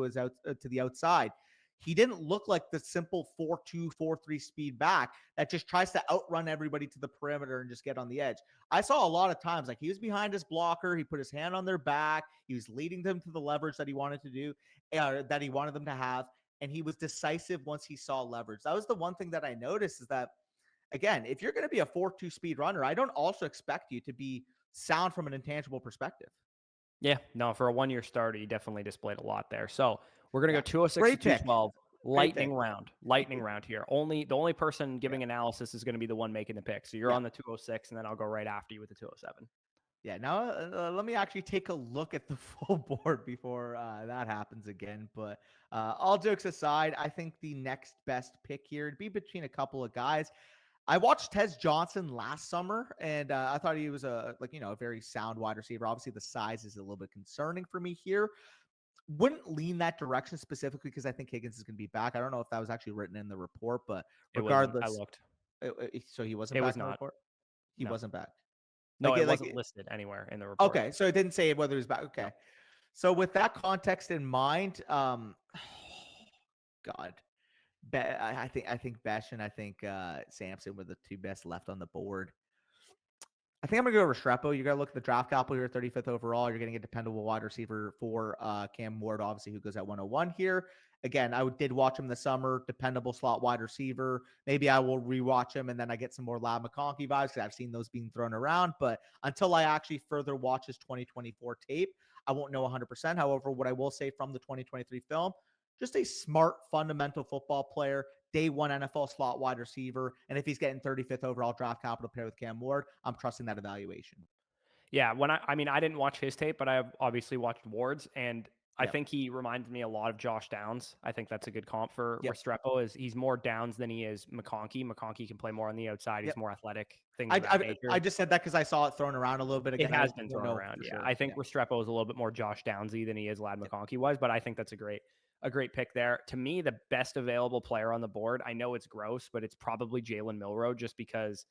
the outside. He didn't look like the simple 4.2, 4.3 speed back that just tries to outrun everybody to the perimeter and just get on the edge. I saw a lot of times, like he was behind his blocker. He put his hand on their back. He was leading them to the leverage that he wanted to do, that he wanted them to have. And he was decisive once he saw leverage. That was the one thing that I noticed is that, again, if you're going to be a 4.2 speed runner, I don't also expect you to be sound from an intangible perspective. Yeah, no, for a one-year starter, he definitely displayed a lot there. So we're going to go 206 to 212. Lightning round here. The only person giving analysis is going to be the one making the pick. So you're on the 206, and then I'll go right after you with the 207. Yeah, now let me actually take a look at the full board before that happens again. But all jokes aside, I think the next best pick here would be between a couple of guys. I watched Tez Johnson last summer, and I thought he was a very sound wide receiver. Obviously, the size is a little bit concerning for me here. Wouldn't lean that direction specifically because I think Higgins is going to be back. I don't know if that was actually written in the report, but It wasn't. I regardless, looked. so he wasn't It back was in the not. report. He No. wasn't back. No, it Like wasn't listed anywhere in the report. okay, so it didn't say whether he was back. No. Okay, so with that context in mind, God, I think Besh and I think Sampson were the two best left on the board. I think I'm gonna go Restrepo. You gotta look at the draft capital here, 35th overall. You're getting a dependable wide receiver for Cam Ward, obviously, who goes at 101 here. Again, did watch him this summer, dependable slot wide receiver. Maybe I will rewatch him and then I get some more Lab McConkey vibes because I've seen those being thrown around. But until I actually further watch his 2024 tape, I won't know 100%. However, what I will say from the 2023 film, just a smart, fundamental football player, day one NFL slot wide receiver. And if he's getting 35th overall draft capital pair with Cam Ward, I'm trusting that evaluation. Yeah, when I mean, I didn't watch his tape, but I have obviously watched Ward's, and I Yep. think he reminds me a lot of Josh Downs. I think that's a good comp for Yep. Restrepo. Is he's more Downs than he is McConkey. McConkey can play more on the outside. He's Yep. more athletic, things I, of that I I nature. just said that because I saw it thrown around a little bit It again. I has been don't thrown know around. for Yeah, sure. I think Yeah. Restrepo is a little bit more Josh Downsy than he is Lad Yep. McConkey was, but I think that's a great pick there. To me, the best available player on the board. I know it's gross, but it's probably Jalen Milroe, just because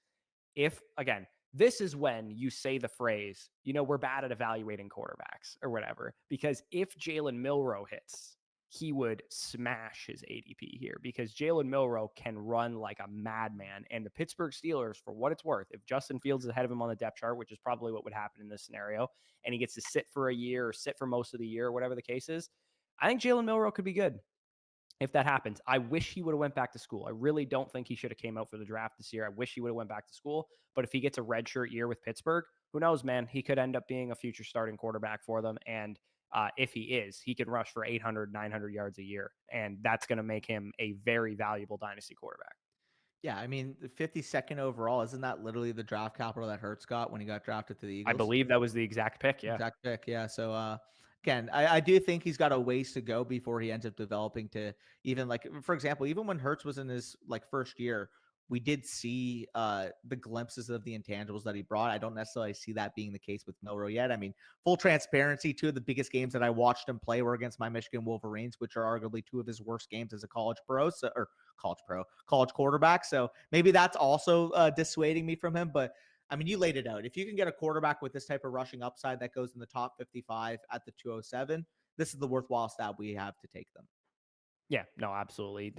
if again, this is when you say the phrase, we're bad at evaluating quarterbacks or whatever, because if Jalen Milroe hits, he would smash his ADP here because Jalen Milroe can run like a madman. And the Pittsburgh Steelers, for what it's worth, if Justin Fields is ahead of him on the depth chart, which is probably what would happen in this scenario, and he gets to sit for a year or sit for most of the year, or whatever the case is, I think Jalen Milroe could be good if that happens. I wish he would have went back to school. I really don't think he should have came out for the draft this year. I wish he would have went back to school. But if he gets a redshirt year with Pittsburgh, who knows, man? He could end up being a future starting quarterback for them. And if he is, he can rush for 800, 900 yards a year. And that's going to make him a very valuable dynasty quarterback. Yeah, I mean, the 52nd overall, isn't that literally the draft capital that Hurts got when he got drafted to the I Eagles? believe that was the exact pick. Yeah. Exact pick, yeah. So again, I do think he's got a ways to go before he ends up developing to even like, for example, even when Hertz was in his like first year, we did see the glimpses of the intangibles that he brought. I don't necessarily see that being the case with Milroe yet. I mean, full transparency, two of the biggest games that I watched him play were against my Michigan Wolverines, which are arguably two of his worst games as a college quarterback. So maybe that's also dissuading me from him. But I mean, you laid it out. If you can get a quarterback with this type of rushing upside that goes in the top 55 at the 207, this is the worthwhile stat we have to take them. Yeah. No, absolutely.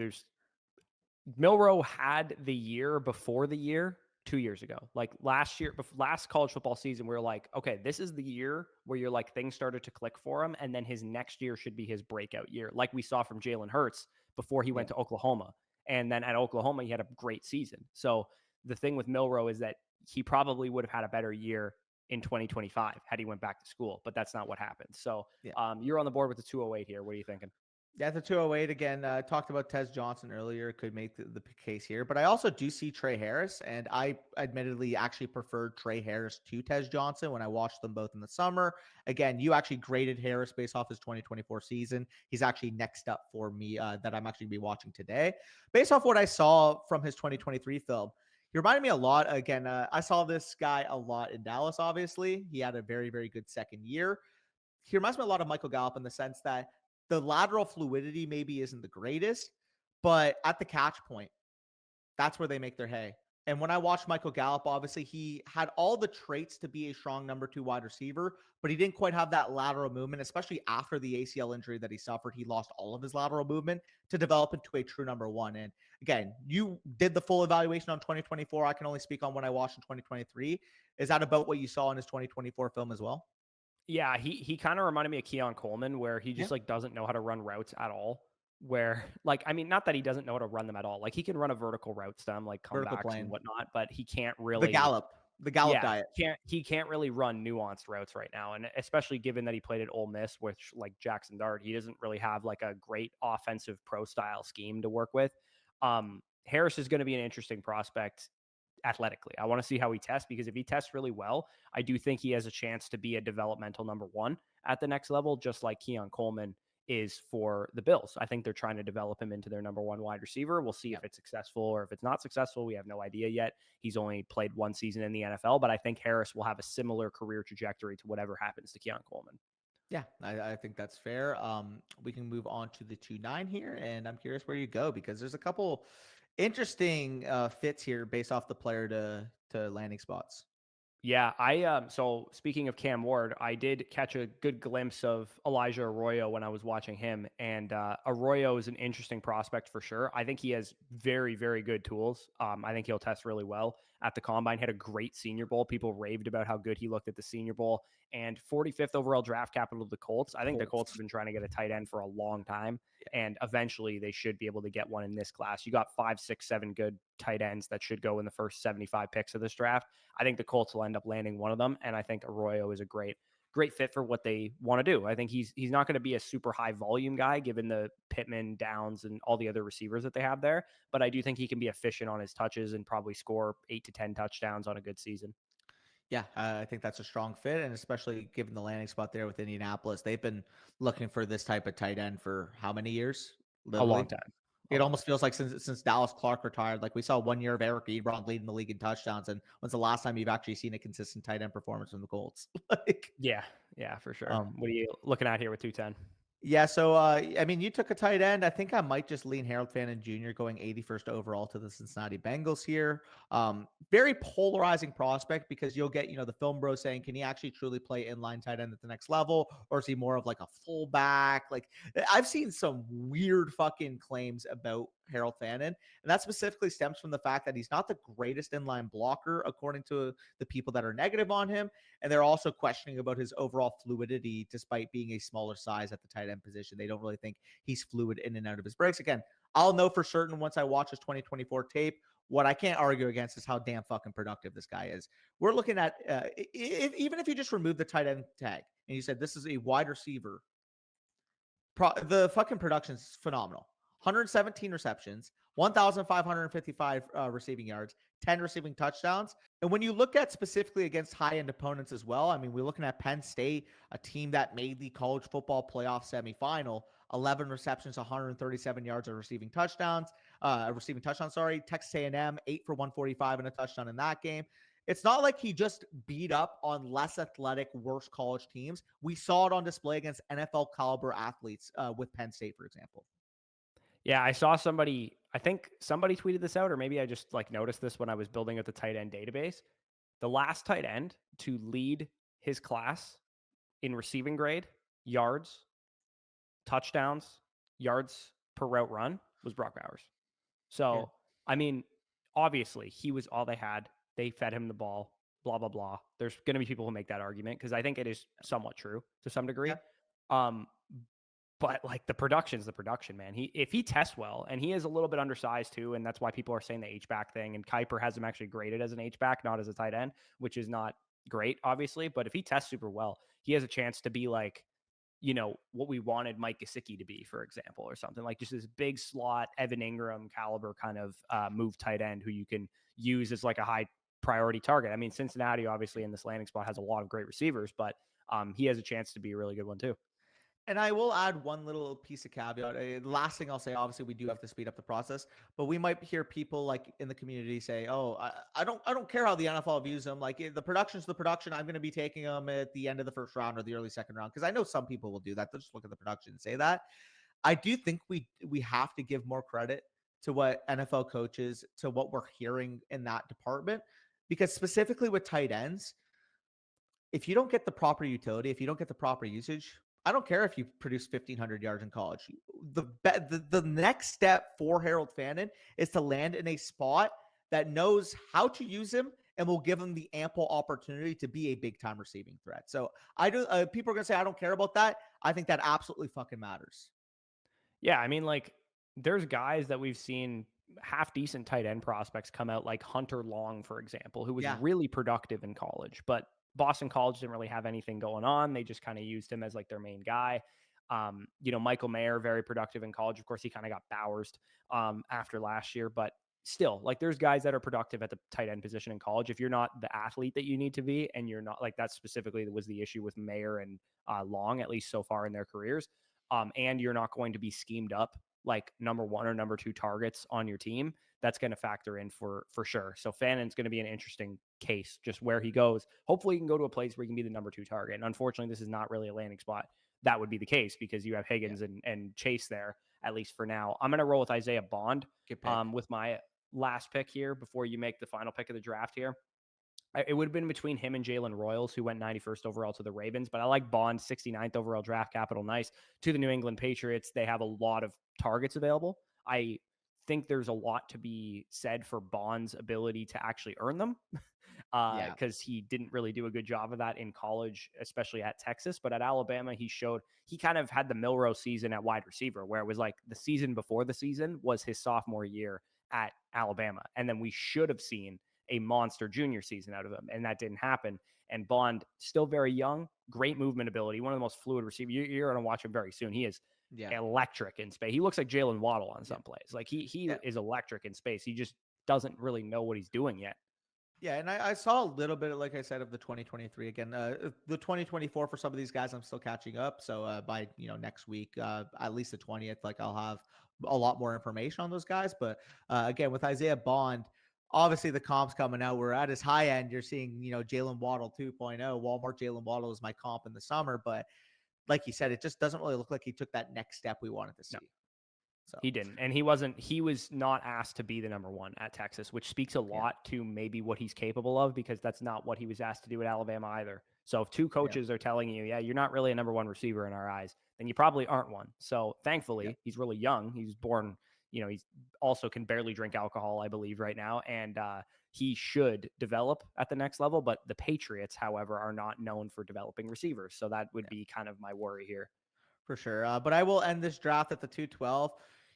Milroe had the year before the year 2 years ago. Like last year, last college football season, we were like, okay, this is the year where you're like things started to click for him. And then his next year should be his breakout year, like we saw from Jalen Hurts before he went Yeah. to Oklahoma. And then at Oklahoma, he had a great season. So the thing with Milroe is that he probably would have had a better year in 2025 had he went back to school, but that's not what happened. So Yeah. you're on the board with the 208 here. What are you thinking? Yeah, the 208 again. Talked about Tez Johnson earlier. Could make the case here, but I also do see Trey Harris, and I admittedly actually preferred Trey Harris to Tez Johnson when I watched them both in the summer. Again, you actually graded Harris based off his 2024 season. He's actually next up for me that I'm actually going to be watching today, based off what I saw from his 2023 film. He reminded me a lot. Again, I saw this guy a lot in Dallas. Obviously, he had a very, very good second year. He reminds me a lot of Michael Gallup in the sense that the lateral fluidity maybe isn't the greatest, but at the catch point, that's where they make their hay. And when I watched Michael Gallup, obviously he had all the traits to be a strong number two wide receiver, but he didn't quite have that lateral movement, especially after the ACL injury that he suffered. He lost all of his lateral movement to develop into a true number one. And again, you did the full evaluation on 2024. I can only speak on what I watched in 2023. Is that about what you saw in his 2024 film as well? Yeah, he kind of reminded me of Keon Coleman, where he Yeah. just like doesn't know how to run routes at all. Where like I mean, not that he doesn't know how to run them at all. Like he can run a vertical route stem, like Vertical comebacks and plane. whatnot, but he can't The really. Gallup, the Gallup Yeah, diet. he can't really run nuanced routes right now, and especially given that he played at Ole Miss, which like Jackson Dart, he doesn't really have like a great offensive pro style scheme to work with. Harris is going to be an interesting prospect athletically. I want to see how he tests, because if he tests really well, I do think he has a chance to be a developmental number one at the next level, just like Keon Coleman is for the Bills. I think they're trying to develop him into their number one wide receiver. We'll see if it's successful or if it's not successful. We have no idea yet. He's only played one season in the NFL, but I think Harris will have a similar career trajectory to whatever happens to Keon Coleman. Yeah, I think that's fair. We can move on to the 2-9 here, and I'm curious where you go because there's a couple interesting fits here based off the player to landing spots. Yeah, so speaking of Cam Ward, I did catch a good glimpse of Elijah Arroyo when I was watching him, and Arroyo is an interesting prospect for sure. I think he has very, very good tools. I think he'll test really well at the combine. Had a great Senior Bowl. People raved about how good he looked at the Senior Bowl, and 45th overall draft capital of the Colts. I think the Colts have been trying to get a tight end for a long time, and eventually they should be able to get one in this class. You got 5, 6, 7 good tight ends that should go in the first 75 picks of this draft. I think the Colts will end up landing one of them, and I think Arroyo is a great fit for what they want to do. I think he's not going to be a super high volume guy given the Pittman, Downs, and all the other receivers that they have there, but I do think he can be efficient on his touches and probably score 8 to 10 touchdowns on a good season. Yeah, I think that's a strong fit, and especially given the landing spot there with Indianapolis, they've been looking for this type of tight end for how many years? A Literally, long time. it almost feels like since Dallas Clark retired. Like we saw 1 year of Eric Ebron leading the league in touchdowns, and when's the last time you've actually seen a consistent tight end performance from the Colts? like, Yeah, for sure. um, What are you looking at here with 210? Yeah, so I mean, you took a tight end. I think I might just lean Harold Fannin Jr. going 81st overall to the Cincinnati Bengals here. Very polarizing prospect because you'll get, the film bro saying, can he actually truly play inline tight end at the next level? Or is he more of like a fullback? Like I've seen some weird fucking claims about Harold Fannin. And that specifically stems from the fact that he's not the greatest inline blocker, according to the people that are negative on him. And they're also questioning about his overall fluidity, despite being a smaller size at the tight end position. They don't really think he's fluid in and out of his breaks. Again, I'll know for certain once I watch his 2024 tape. What I can't argue against is how damn fucking productive this guy is. We're looking at, even if you just remove the tight end tag and you said this is a wide receiver, the fucking production is phenomenal. 117 receptions, 1,555 receiving yards, 10 receiving touchdowns. And when you look at specifically against high-end opponents as well, I mean, we're looking at Penn State, a team that made the college football playoff semifinal, 11 receptions, 137 yards of receiving touchdowns. Texas A&M, 8 for 145 and a touchdown in that game. It's not like he just beat up on less athletic, worse college teams. We saw it on display against NFL caliber athletes with Penn State, for example. Yeah, I saw I think somebody tweeted this out, or maybe I just like noticed this when I was building out the tight end database. The last tight end to lead his class in receiving grade, yards, touchdowns, yards per route run was Brock Bowers. So, Yeah. I mean, obviously, he was all they had. They fed him the ball, blah, blah, blah. There's going to be people who make that argument because I think it is somewhat true to some degree. Yeah. But like the production's the production, man. If he tests well, and he is a little bit undersized too, and that's why people are saying the H-back thing. And Kuiper has him actually graded as an H-back, not as a tight end, which is not great, obviously. But if he tests super well, he has a chance to be like, what we wanted Mike Gesicki to be, for example, or something like just this big slot, Evan Ingram caliber kind of move tight end who you can use as like a high priority target. I mean, Cincinnati obviously in this landing spot has a lot of great receivers, but he has a chance to be a really good one too. And I will add one little piece of caveat. Last thing I'll say, obviously, we do have to speed up the process, but we might hear people like in the community say, "Oh, I don't care how the NFL views them. Like the production's the production. I'm going to be taking them at the end of the first round or the early second round." Because I know some people will do that. They'll just look at the production and say that. I do think we have to give more credit to what NFL coaches, to what we're hearing in that department, because specifically with tight ends, if you don't get the proper utility, if you don't get the proper usage, I don't care if you produce 1,500 yards in college. The next step for Harold Fannin is to land in a spot that knows how to use him and will give him the ample opportunity to be a big time receiving threat. So I do. People are gonna say I don't care about that. I think that absolutely fucking matters. Yeah, I mean, like, there's guys that we've seen half decent tight end prospects come out, like Hunter Long, for example, who was Yeah. really productive in college, but Boston College didn't really have anything going on. They just kind of used him as like their main guy. Michael Mayer, very productive in college. Of course, he kind of got Bowersed after last year, but still, like, there's guys that are productive at the tight end position in college. If you're not the athlete that you need to be, and you're not, like, that specifically was the issue with Mayer and Long, at least so far in their careers. And you're not going to be schemed up like number one or number two targets on your team. That's going to factor in for sure. So Fannon's going to be an interesting case, just where he goes. Hopefully, he can go to a place where he can be the number two target. And unfortunately, this is not really a landing spot. That would be the case because you have Higgins and Chase there, at least for now. I'm going to roll with Isaiah Bond with my last pick here before you make the final pick of the draft here. It would have been between him and Jalen Royals, who went 91st overall to the Ravens. But I like Bond, 69th overall draft capital. Nice. To the New England Patriots, they have a lot of targets available. I think there's a lot to be said for Bond's ability to actually earn them because he didn't really do a good job of that in college, especially at Texas. But at Alabama, he kind of had the Milroe season at wide receiver, where it was like the season before the season was his sophomore year at Alabama. And then we should have seen a monster junior season out of him, and that didn't happen. And Bond, still very young, great movement ability, one of the most fluid receivers. You're going to watch him very soon. He is electric in space. He looks like Jalen Waddle on some plays. Like he is electric in space. He just doesn't really know what he's doing yet. Yeah, and I saw a little bit, like I said, of the 2023 again. The 2024 for some of these guys, I'm still catching up. So by next week, at least the 20th, like I'll have a lot more information on those guys. But again, with Isaiah Bond, obviously the comps coming out. We're at his high end. You're seeing Jalen Waddle 2.0. Walmart Jalen Waddle is my comp in the summer, but like you said, it just doesn't really look like he took that next step we wanted to see. No. So he didn't. And he was not asked to be the number one at Texas, which speaks a lot to maybe what he's capable of, because that's not what he was asked to do at Alabama either. So if two coaches are telling you, you're not really a number one receiver in our eyes, then you probably aren't one. So thankfully, he's really young. He was born, he's also can barely drink alcohol, I believe, right now. And he should develop at the next level. But the Patriots, however, are not known for developing receivers. So that would be kind of my worry here. For sure. But I will end this draft at the 212.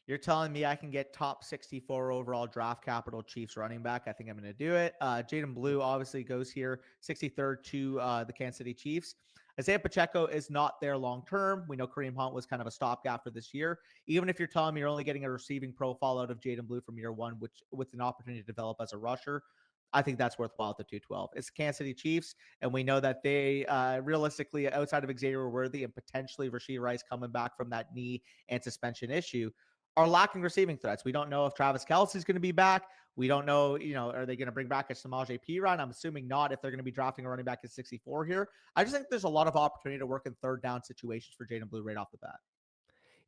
You're telling me I can get top 64 overall draft capital Chiefs running back. I think I'm going to do it. Jaden Blue obviously goes here, 63rd to the Kansas City Chiefs. Isaiah Pacheco is not there long term. We know Kareem Hunt was kind of a stopgap for this year. Even if you're telling me you're only getting a receiving profile out of Jaden Blue from year one, which with an opportunity to develop as a rusher, I think that's worthwhile at the 212. It's Kansas City Chiefs, and we know that they realistically, outside of Xavier Worthy and potentially Rashee Rice coming back from that knee and suspension issue, are lacking receiving threats. We don't know if Travis Kelce is going to be back. We don't know, are they going to bring back a Samaje Perine? I'm assuming not, if they're going to be drafting a running back at 64 here. I just think there's a lot of opportunity to work in third down situations for Jaden Blue right off the bat.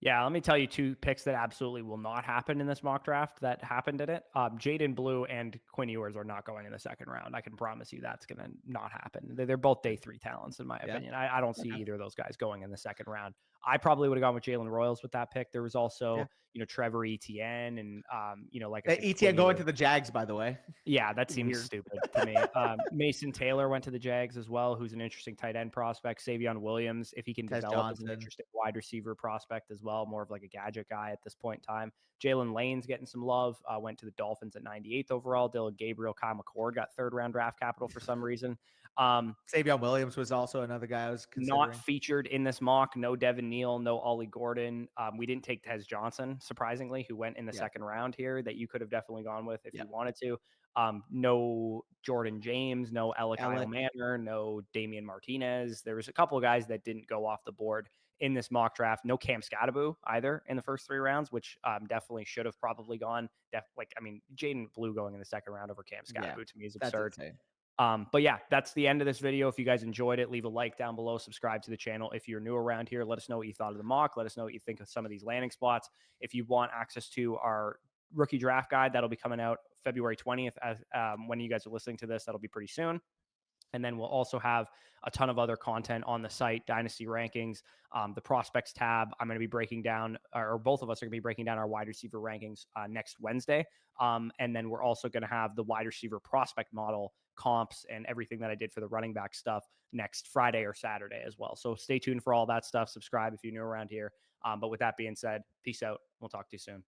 Yeah, let me tell you two picks that absolutely will not happen in this mock draft that happened in it. Jaden Blue and Quinn Ewers are not going in the second round. I can promise you that's going to not happen. They're both day 3 talents, in my opinion. I don't see either of those guys going in the second round. I probably would have gone with Jalen Royals with that pick. There was also, Trevor Etienne and, like I said, Etienne going to the Jags, by the way. Yeah, that seems stupid to me. Mason Taylor went to the Jags as well, who's an interesting tight end prospect. Savion Williams, if he can develop as an interesting wide receiver prospect as well, more of like a gadget guy at this point in time. Jalen Lane's getting some love, went to the Dolphins at 98th overall. Dylan Gabriel, Kyle McCord got third round draft capital for some reason. Savion Williams was also another guy I was considering. Not featured in this mock. No Devin Neal, no Ollie Gordon. We didn't take Tez Johnson, surprisingly, who went in the second round here, that you could have definitely gone with if you wanted to. No Jordan James, no Alec Manor, no Damian Martinez. There was a couple of guys that didn't go off the board in this mock draft. No Cam Scatteraboo either in the first 3 rounds, which definitely should have probably gone. Jaden Blue going in the second round over Cam Scatteraboo to me is absurd. But yeah, that's the end of this video. If you guys enjoyed it, leave a like down below, subscribe to the channel. If you're new around here, let us know what you thought of the mock. Let us know what you think of some of these landing spots. If you want access to our rookie draft guide, that'll be coming out February 20th. As when you guys are listening to this, that'll be pretty soon. And then we'll also have a ton of other content on the site, Dynasty Rankings, the Prospects tab. I'm going to be breaking down, or both of us are going to be breaking down our wide receiver rankings next Wednesday. And then we're also going to have the wide receiver prospect model comps and everything that I did for the running back stuff next Friday or Saturday as well. So stay tuned for all that stuff. Subscribe if you're new around here. But with that being said, peace out. We'll talk to you soon.